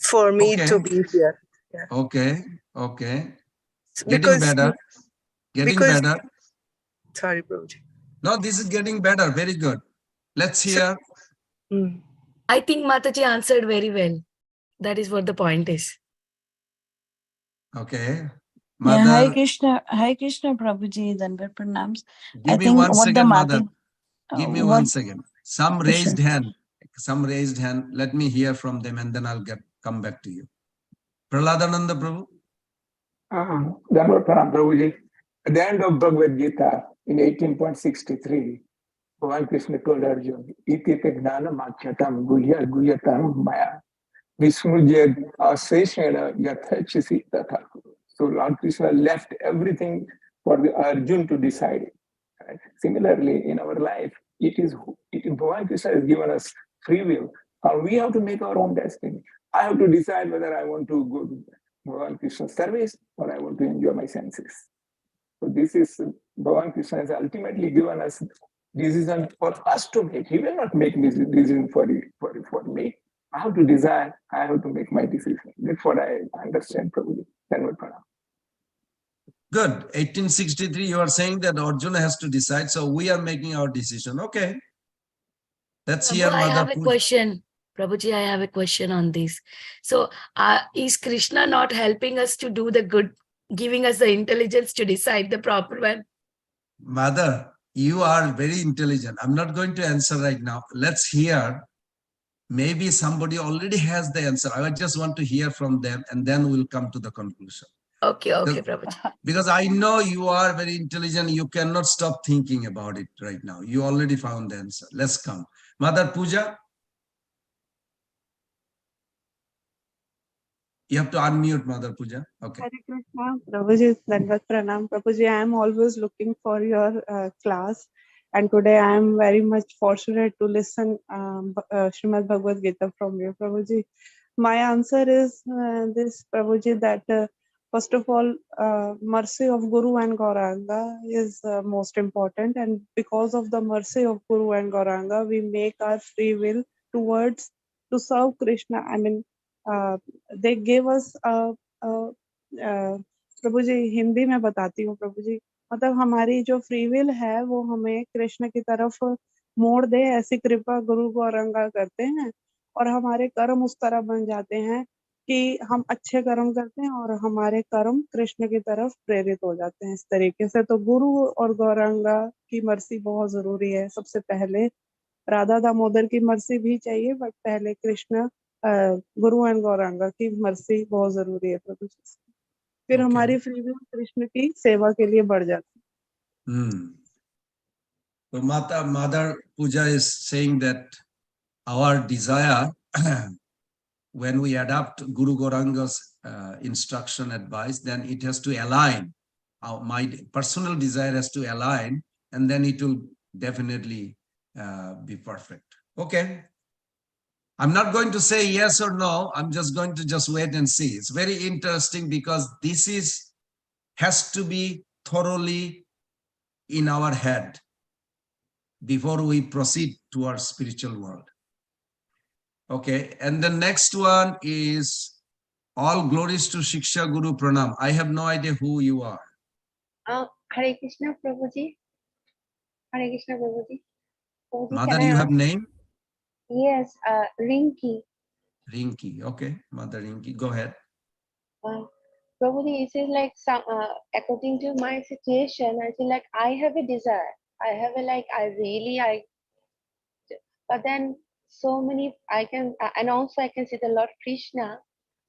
for me to be here. Yeah. Okay. Getting better. Sorry, Prabhuji. No, this is getting better. Very good. Let's hear. I think Mataji answered very well. That is what the point is. Okay. Yeah, Hare Krishna Prabhuji, Dandavat Pranams. Give me 1 second, Mother. Give me 1 second. Some raised hand. Let me hear from them and then I'll come back to you. Prahladananda Prabhu. Dandavat Pranam Prabhuji. At the end of Bhagavad Gita in 18.63, Bhagavan Krishna told Arjuna, Itite gnana makhyatam guhyatam maya vismujyad aseshena yathachisi tatha. So Lord Krishna left everything for the Arjuna to decide. Right? Similarly, in our life, Bhagavan Krishna has given us free will. We have to make our own destiny. I have to decide whether I want to go to Bhagavan Krishna's service or I want to enjoy my senses. So this is Bhagavan Krishna has ultimately given us decision for us to make. He will not make this decision for me. I have to decide. I have to make my decision. That's what I understand, Prabhuji. Good. 1863, you are saying that Arjuna has to decide. So we are making our decision. Okay. Let's hear I Mother have a Puja. question. Prabhuji, I have a question on this. So is Krishna not helping us to do the good, giving us the intelligence to decide the proper one? Mother, you are very intelligent. I'm not going to answer right now. Let's hear. Maybe somebody already has the answer. I just want to hear from them and then we'll come to the conclusion. Okay, Prabhuji. Because I know you are very intelligent. You cannot stop thinking about it right now. You already found the answer. Let's come. Mother Puja. You have to unmute, Mother Puja. Okay. Hare Krishna, Prabhuji, Dandavat Pranam. Prabhuji, I am always looking for your class. And today I am very much fortunate to listen Srimad Bhagavad Gita from you, Prabhuji. My answer is this, Prabhuji, that first of all, mercy of Guru and Gauranga is most important. And because of the mercy of Guru and Gauranga, we make our free will towards to serve Krishna. I mean, they gave us प्रभु जी हिंदी में बताती हूँ प्रभु जी मतलब हमारी जो free will है वो हमें कृष्ण की तरफ मोड़ दे ऐसी कृपा गुरु गौरंगा करते हैं और हमारे कर्म उस तरह बन जाते हैं कि हम अच्छे कर्म करते हैं और हमारे कर्म कृष्ण की तरफ प्रेरित हो जाते हैं इस तरीके से तो गुरु और गौरंगा की मर्सी बहुत जरूरी है सबसे पहले राधा दामोदर की मर्सी भी चाहिए बट पहले कृष्ण गुरु एंड गौरांगा की मर्सी बहुत जरूरी है प्रभु जी फिर हमारी फ्री विल कृष्ण की सेवा के लिए बढ़ जाती है So Mother Puja is saying that our desire when we adopt Guru Gauranga's instruction advice, then it has to align. My personal desire has to align, and then it will definitely be perfect. Okay. I'm not going to say yes or no. I'm just going to just wait and see. It's very interesting because this has to be thoroughly in our head before we proceed to our spiritual world. Okay, and the next one is all glories to Shiksha Guru Pranam. I have no idea who you are. Hare Krishna Prabhuji. Hare Krishna Prabhuji. Prabhuji, Mother, you have name? Yes, Rinki. Rinki, okay. Mother Rinki, go ahead. Prabhuji, it is like some, according to my situation, I feel like I have a desire. I have a like, but then so many, I can, and also I can see the Lord Krishna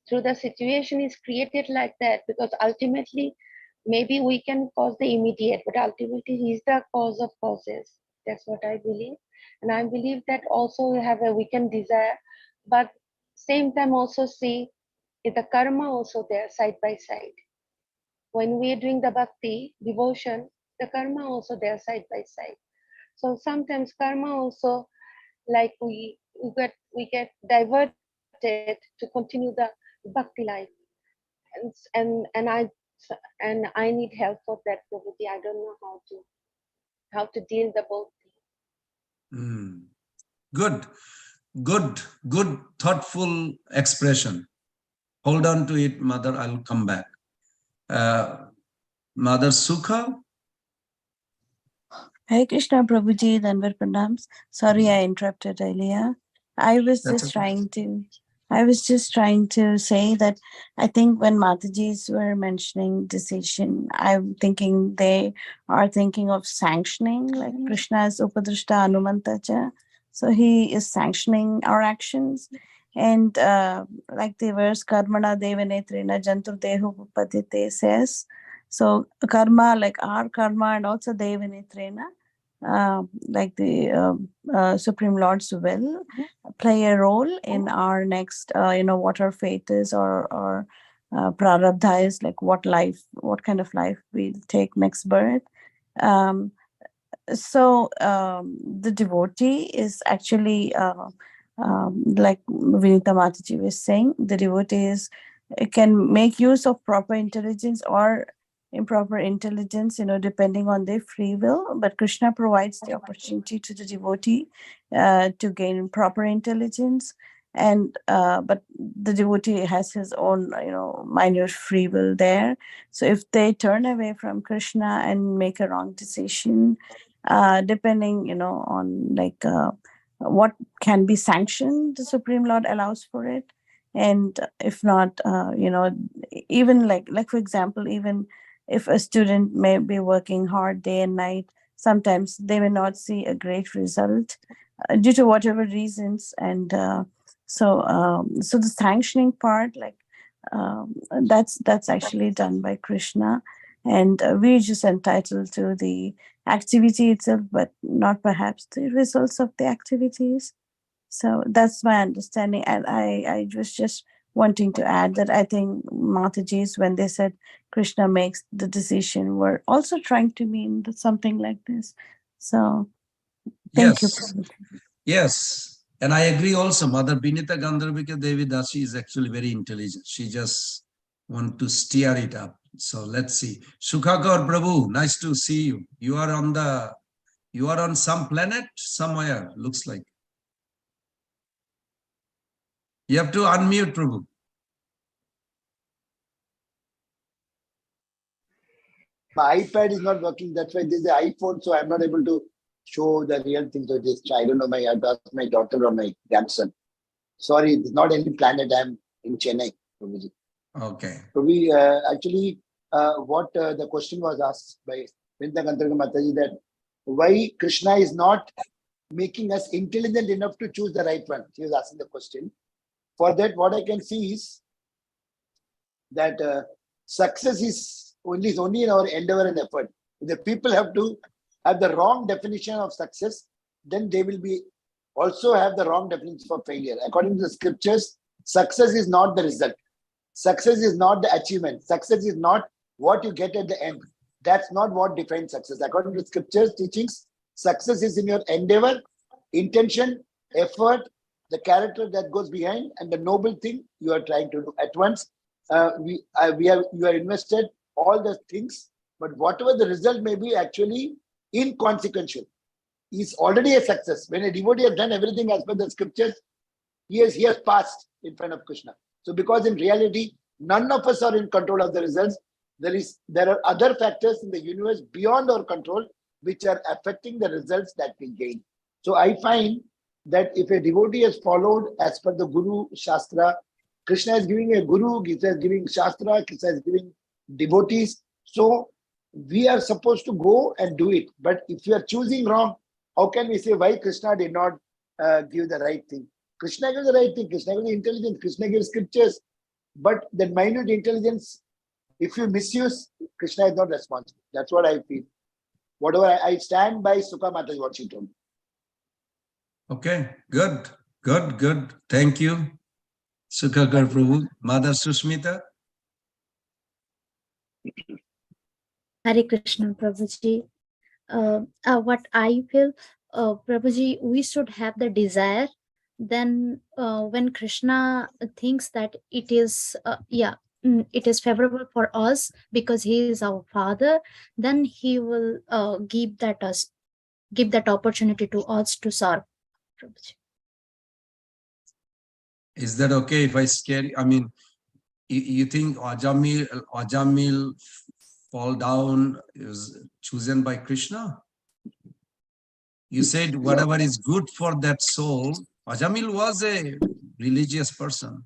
through the situation is created like that because ultimately, maybe we can cause the immediate, but ultimately He is the cause of causes. That's what I believe. And I believe that also we have a weekend desire, but same time also see the karma also there side by side. When we are doing the bhakti, devotion, the karma also there side by side. So sometimes karma also like we get diverted to continue the bhakti life. And I need help for that, Prabhuji. I don't know how to deal the both. Good, thoughtful expression. Hold on to it, Mother. I'll come back. Mother Sukha. Hare Krishna Prabhuji, Danvar Pranams. Sorry I interrupted earlier. I was just trying to say that I think when Matajis were mentioning decision, I'm thinking they are thinking of sanctioning, like Krishna's Upadrishta Anumantacha. So he is sanctioning our actions. And like the verse Karmana Devanetrina Jantur Dehu Padite says, so karma, like our karma and also Devanetrina, like the Supreme Lord's will play a role in our next, what our fate is or prarabdha is, like what kind of life we'll take next birth. So the devotee is actually like Vinita Mataji was saying, the devotee can make use of proper intelligence or improper intelligence, depending on their free will. But Krishna provides the opportunity to the devotee to gain proper intelligence, and but the devotee has his own, minor free will there. So if they turn away from Krishna and make a wrong decision, depending, on like what can be sanctioned, the Supreme Lord allows for it. And if not, even like for example, even if a student may be working hard day and night, sometimes they may not see a great result due to whatever reasons. And so the sanctioning part, like that's actually done by Krishna, and we're just entitled to the activity itself, but not perhaps the results of the activities. So that's my understanding. And I was just wanting to add that I think Mataji's, when they said Krishna makes the decision, were also trying to mean that something like this. So thank you. Yes. Yes. And I agree also, Mother Binita Gandharvika Devi Dasi is actually very intelligent. She just want to steer it up. So let's see. Sukhakar Prabhu, nice to see you. You are on some planet somewhere, looks like. You have to unmute, Prabhu. My iPad is not working. That's why this is the iPhone, so I'm not able to show the real thing. So just I don't know. I asked my daughter or my grandson. Sorry, it's not any planet. I'm in Chennai. Prabhuji. Okay. So we actually what the question was asked by Vinta Gantarga Mataji, that why Krishna is not making us intelligent enough to choose the right one. She was asking the question. For that, what I can see is that success is only in our endeavor and effort. If the people have to have the wrong definition of success, then they will be also have the wrong definition for failure. According to the scriptures, success is not the result. Success is not the achievement. Success is not what you get at the end. That's not what defines success. According to scriptures teachings, success is in your endeavor, intention, effort, the character that goes behind, and the noble thing you are trying to do at once. You are invested all the things, but whatever the result may be, actually inconsequential, is already a success. When a devotee has done everything as per the scriptures, he has passed in front of Krishna. So because in reality, none of us are in control of the results. There are other factors in the universe beyond our control which are affecting the results that we gain. So I find that if a devotee has followed as per the Guru Shastra, Krishna is giving a Guru, Krishna is giving Shastra, Krishna is giving devotees. So we are supposed to go and do it. But if you are choosing wrong, how can we say why Krishna did not give the right thing? Krishna gives the right thing, Krishna gives the intelligence, Krishna gives scriptures. But the minute intelligence, if you misuse, Krishna is not responsible. That's what I feel. Whatever I stand by Sukha Mataji, what she told me. Okay, good. Thank you, Sukhakar Prabhu. Mother Susmita. Hare Krishna, Prabhuji. What I feel, Prabhuji, we should have the desire. Then when Krishna thinks that it is, it is favorable for us because he is our father, then he will give that opportunity to us to serve. Prabhuji. Is that okay if I scare you? I mean, you think Ajamil fall down is chosen by Krishna? You said whatever is good for that soul. Ajamil was a religious person.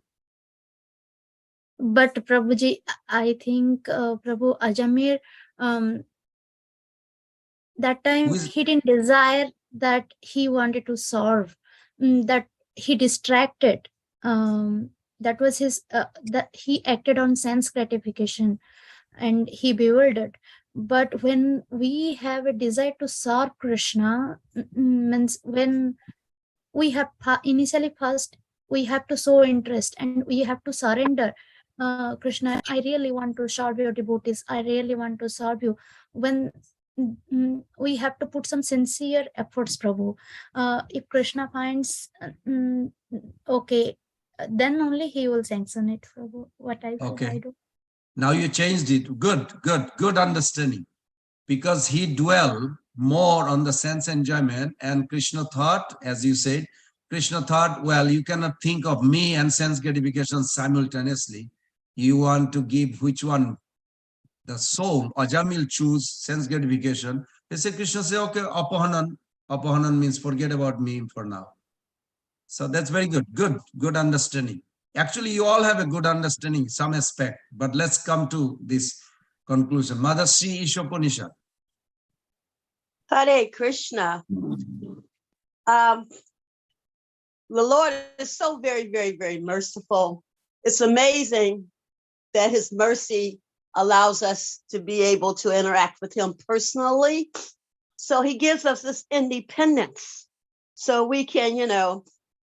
But Prabhuji, I think Prabhu Ajamir, that time he didn't desire that he wanted to serve, that he distracted. That was his, that he acted on sense gratification and he bewildered. But when we have a desire to serve Krishna, means when we have initially first we have to show interest and we have to surrender. Krishna, I really want to serve your devotees, I really want to serve you. When we have to put some sincere efforts, Prabhu. If Krishna finds okay, then only he will sanction it, Prabhu. What I feel, Okay. I do. Now you changed it. Good understanding. Because he dwelled more on the sense enjoyment, and Krishna thought, as you said, Krishna thought, well, you cannot think of me and sense gratification simultaneously. You want to give which one? The soul, Ajamil choose sense gratification. They say, Krishna say, okay, apahanan. Apahanan means forget about me for now. So that's very good. Good understanding. Actually, you all have a good understanding, some aspect, but let's come to this conclusion. Mother Sri Ishopanishad. Hare Krishna. The Lord is so very, very, very merciful. It's amazing that his mercy allows us to be able to interact with him personally. So he gives us this independence. So we can,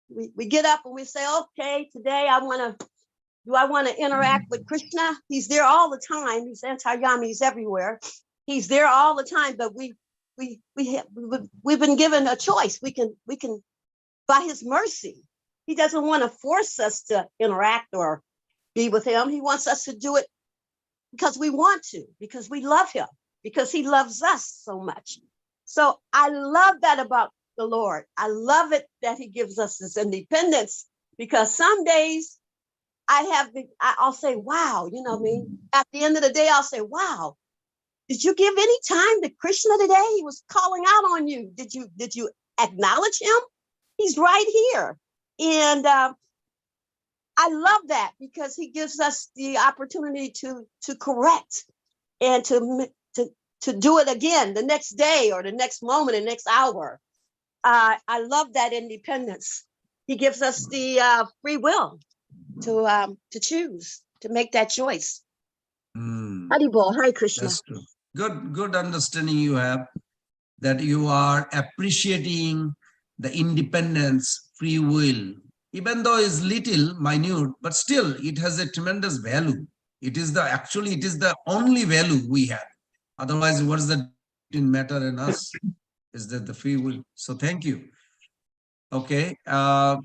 we get up and we say, okay, today I want to interact with Krishna? He's there all the time. He's Antaryami, he's everywhere. He's there all the time, but we've been given a choice. We can, by his mercy, he doesn't want to force us to interact or be with him. He wants us to do it because we want to, because we love him, because he loves us so much. So I love that about the Lord. I love it that he gives us this independence, because some days I'll say, wow, you know what I mean? At the end of the day, I'll say, wow, did you give any time to Krishna today? He was calling out on you. Did you acknowledge him? He's right here. And I love that, because he gives us the opportunity to correct and to do it again the next day or the next moment, the next hour. I love that independence. He gives us the free will to choose, to make that choice. Haribol, Hare Krishna. That's true. Good understanding you have, that you are appreciating the independence, free will, even though it's little, minute, but still it has a tremendous value. It is the only value we have. Otherwise, what's the between matter and us? Is that the free will? So thank you. Okay. All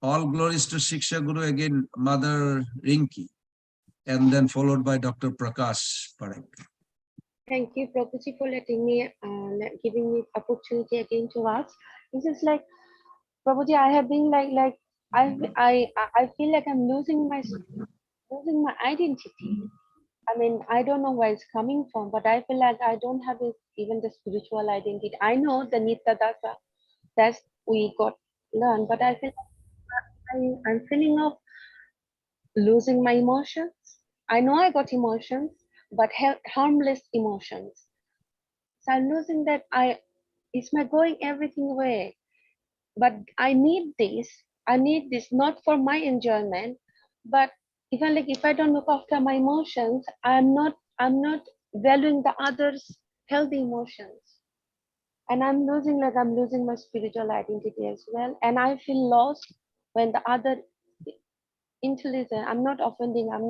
glories to Shiksha Guru again, Mother Rinki, and then followed by Dr. Prakash Parekh. Thank you, Prabhuji, for letting me, giving me opportunity again to ask. This is like, Prabhuji, I have been I feel like I'm losing my identity. I mean, I don't know where it's coming from, but I feel like I don't have even the spiritual identity. I know the Nitya Dasa that we got learned, but I feel I'm feeling of losing my emotions. I know I got emotions, but harmless emotions. So I'm losing that. It's my going everything away. But I need this not for my enjoyment, but even like if I don't look after my emotions, I'm not valuing the others' healthy emotions. And I'm losing my spiritual identity as well. And I feel lost when the other intelligent, I'm not offending, I'm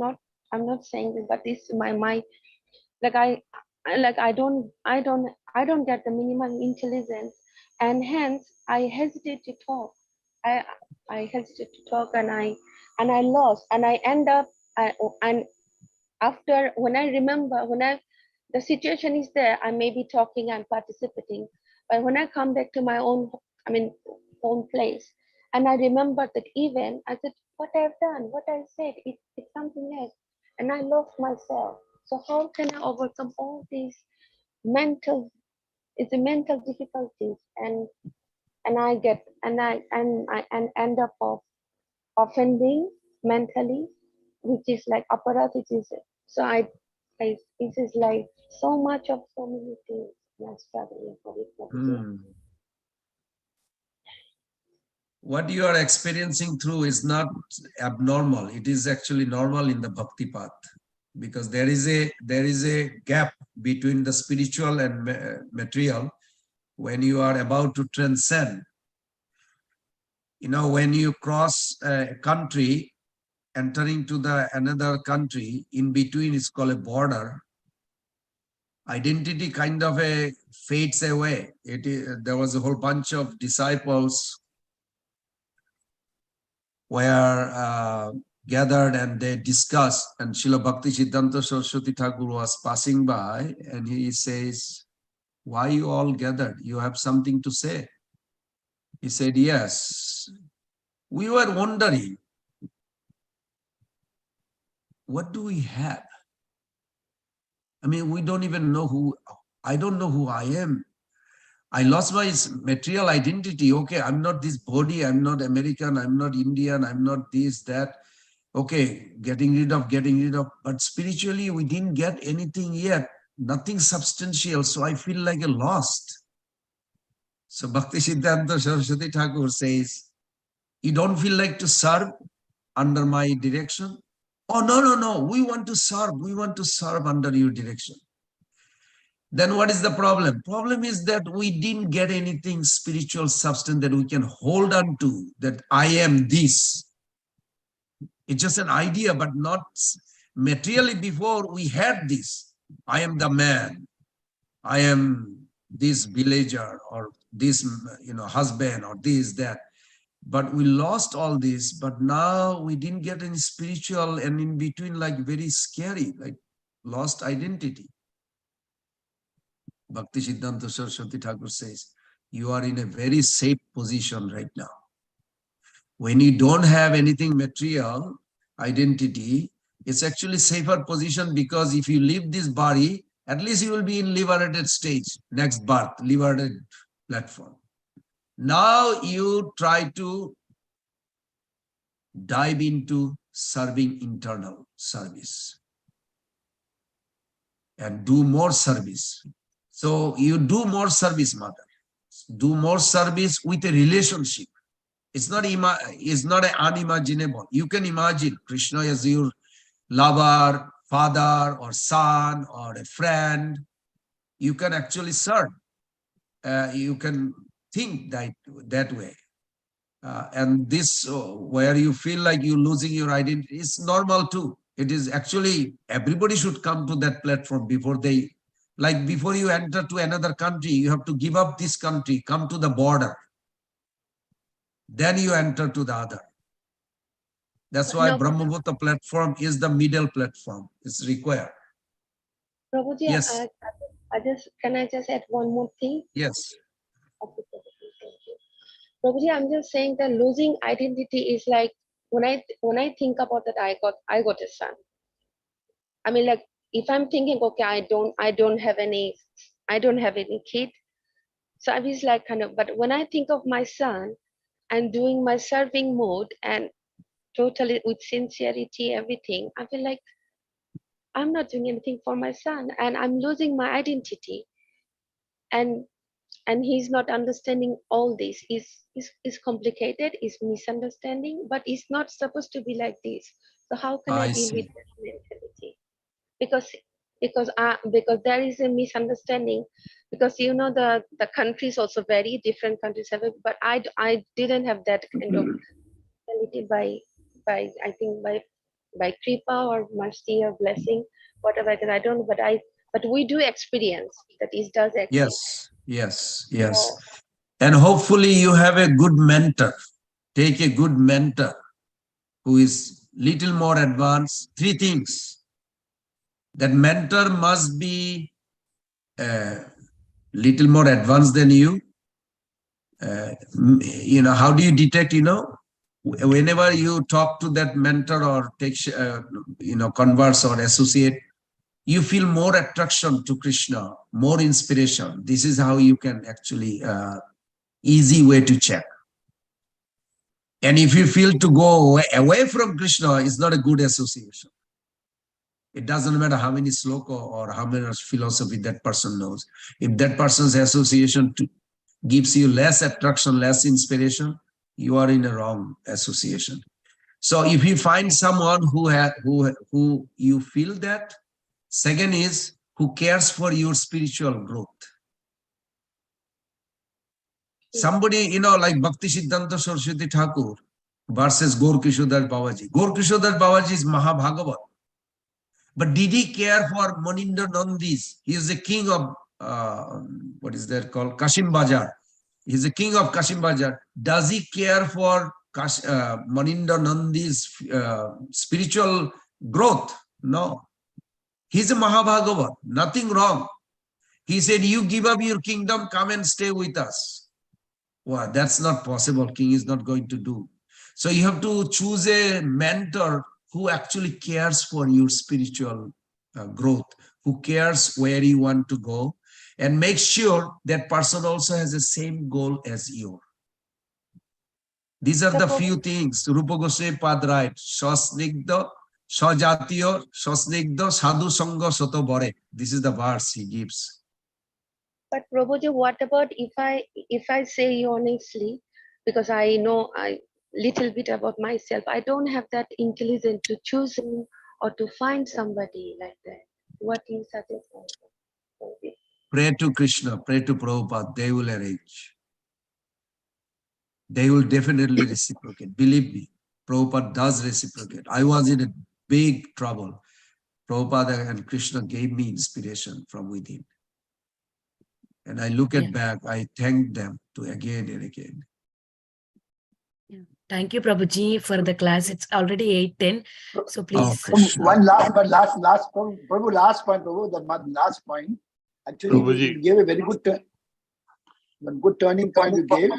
not saying this, but this is my mind. Like I don't get the minimum intelligence, and hence I hesitate to talk. I hesitate to talk, and I lost, and I end up and after when I remember the situation is there, I may be talking and participating, but when I come back to my own place, and I remember that event, I said, what I've done, what I said, it's something else, and I lost myself. So how can I overcome all these mental difficulties, and I get and I end up of offending mentally, which is like aparat, which is so it is like so much of so many things. I'm struggling for it. What you are experiencing through is not abnormal. It is actually normal in the bhakti path, because there is a gap between the spiritual and material when you are about to transcend. You know, when you cross a country, entering to the another country, in between is called a border. identity kind of fades away. There was a whole bunch of disciples were gathered and they discussed, and Srila Bhakti Siddhanta Saraswati Thakur was passing by and he says, "Why you all gathered? You have something to say?" He said, "Yes, we were wondering, what do we have? I mean, we don't even know I don't know who I am. I lost my material identity. Okay, I'm not this body, I'm not American, I'm not Indian, I'm not this, that. Okay, getting rid of, but spiritually we didn't get anything yet, nothing substantial, so I feel like a lost." So Bhakti Siddhanta Saraswati Thakur says, "You don't feel like to serve under my direction?" "Oh, no, we want to serve under your direction." Then what is the problem? Problem is that we didn't get anything spiritual substance that we can hold on to, that I am this. It's just an idea, but not materially. Before we had this, I am the man, I am this villager or this husband or this, that. But we lost all this, but now we didn't get any spiritual, and in between, like very scary, like lost identity. Bhakti Siddhanta Saraswati Thakur says, you are in a very safe position right now. When you don't have anything material, identity, it's actually safer position, because if you leave this body, at least you will be in liberated stage, next birth, liberated platform. Now you try to dive into serving internal service and do more service. So you do more service, mother. Do more service with a relationship. It's not unimaginable. You can imagine Krishna as your lover, father, or son, or a friend. You can actually serve. You can think that way. And this, where you feel like you're losing your identity, is normal too. It is actually, everybody should come to that platform before before you enter to another country, you have to give up this country, come to the border. Then you enter to the other. That's why Brahmavata platform is the middle platform. It's required. Prabhuji, Yes. Can I just add one more thing? Yes. Okay, thank you. Prabhuji, I'm just saying that losing identity is like, when I think about that, I got a son. I mean, like, if I'm thinking, okay, I don't have any kid. So I was like, but when I think of my son and doing my serving mode and totally with sincerity, everything, I feel like I'm not doing anything for my son and I'm losing my identity. And he's not understanding all this. Is complicated, is misunderstanding, but it's not supposed to be like this. So how can I deal with that mentality? Because there is a misunderstanding, because the countries also very different countries have it, but I didn't have that kind of mentality by I think by kripa or mercy or blessing, whatever it is, I don't know, but we do experience that it does exist. Yes. And hopefully you have a good mentor. Take a good mentor who is little more advanced. 3 things. That mentor must be little more advanced than you. How do you detect, whenever you talk to that mentor or take, converse or associate, you feel more attraction to Krishna, more inspiration. This is how you can actually, easy way to check. And if you feel to go away from Krishna, it's not a good association. It doesn't matter how many sloka or how much philosophy that person knows. If that person's association gives you less attraction, less inspiration, you are in a wrong association. So if you find someone who you feel that, second is who cares for your spiritual growth. Somebody, like Bhakti Siddhanta Saraswati Thakur versus Gaur Kishodas Babaji. Gaur Kishodas Babaji is Mahabhagavat. But did he care for Maninder Nandis? He is the king of, what is that called? Kashim Bajar. He's the king of Kashim Bajar. Does he care for Maninder Nandi's spiritual growth? No. He's a Mahabhagavat. Nothing wrong. He said, you give up your kingdom, come and stay with us. Well, that's not possible. King is not going to do. So you have to choose a mentor who actually cares for your spiritual growth, who cares where you want to go, and make sure that person also has the same goal as you. These are the few things. Rupa Goswami Pad writes, Shasnigda, Shajatiyo, Shasnigda, Sadhu Sangha Soto Bore. This is the verse he gives. But Prabhuji, what about if I say honestly, because I know a little bit about myself, I don't have that intelligence to choose or to find somebody like that. What do you suggest? Pray to Krishna, pray to Prabhupada, they will arrange. They will definitely reciprocate. Believe me, Prabhupada does reciprocate. I was in a big trouble. Prabhupada and Krishna gave me inspiration from within. And I look at back, I thank them to again and again. Thank you, Prabhuji, for the class. It's already 8:10. So please. One last point, Prabhu, last point, Prabhu, the last point. Actually, you gave a very good one good turning point you gave.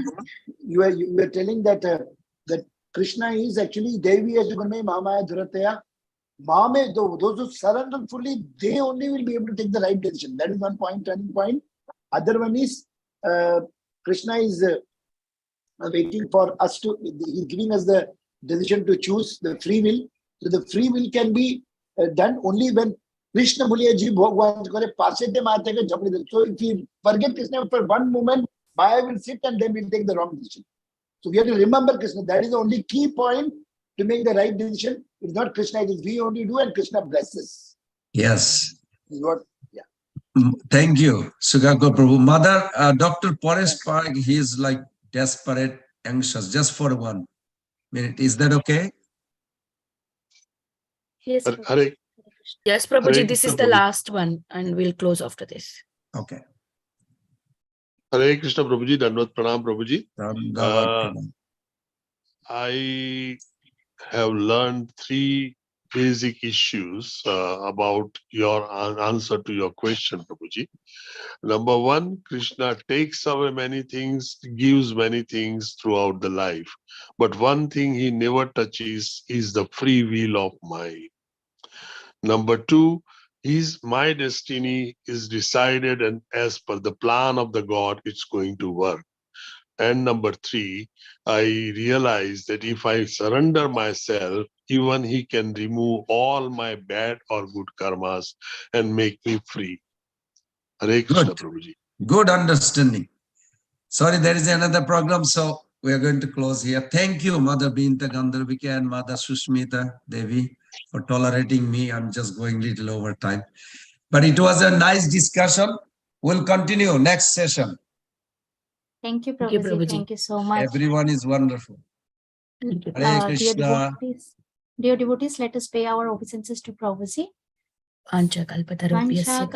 You were telling that that Krishna is actually Devi Ajuganme Mamaya Dhurataya. Mame, those who surrender fully, they only will be able to take the right decision. That is one point, turning point. Other one is Krishna is waiting for us to, he's giving us the decision to choose the free will. So the free will can be done only when Krishna Bhuliya Ji Bhagwan kore paase de maate ke jhapdi de. So if we forget Krishna for one moment, Maya will sit and then we'll take the wrong decision. So we have to remember Krishna. That is the only key point to make the right decision. It's not Krishna, it is we only do, and Krishna blesses. Yes. This is what, Thank you, Sugako Prabhu. Mother, Dr. Paresh Park, he is like desperate, anxious, just for 1 minute. Is that okay? Yes, Yes, Prabhuji, this is the last one, and we'll close after this. Okay. Hare Krishna Prabhuji, Dandavat Pranam Prabhuji. Dandavat Pranam. I have learned 3 basic issues about your answer to your question, Prabhuji. Number 1, Krishna takes away many things, gives many things throughout the life. But one thing he never touches is the free will of mind. Number 2, my destiny is decided, and as per the plan of the God, it's going to work. And number 3, I realize that if I surrender myself, even he can remove all my bad or good karmas and make me free. Hare Krishna, Prabhuji. Good understanding. Sorry, there is another program, so we are going to close here. Thank you, Mother Binta Gandharvika and Mother Sushmita Devi, for tolerating me. I'm just going a little over time. But it was a nice discussion. We'll continue next session. Thank you, Prabhuji. Thank you so much. Everyone is wonderful. Hare Krishna. Dear devotees, let us pay our obeisances to Prabhuji. Vanchakalpatarubhyasya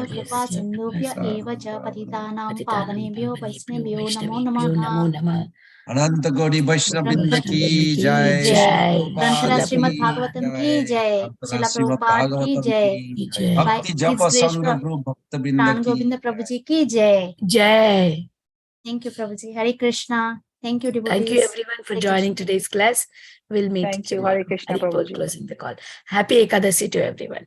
कृपा सिन्धुभ्य एव च पतितानां पावनेभ्यो वैष्णवेभ्यो नमो नमः। अनंत गौरी वैष्णववृंद की जय। ग्रंथराज श्रीमद् भागवतम की जय। श्रीला प्रभुपाद की जय। भक्ति जप संग गुरु भक्तवृंद प्राण गोविंद प्रभु जी की जय। जय। Thank you, Prabhuji. Hare Krishna. Thank you, devotees. Thank you, everyone, for joining today's class. We'll meet. Thank you, Hare Krishna, Prabhuji. Closing the call. Happy Ekadasi to everyone.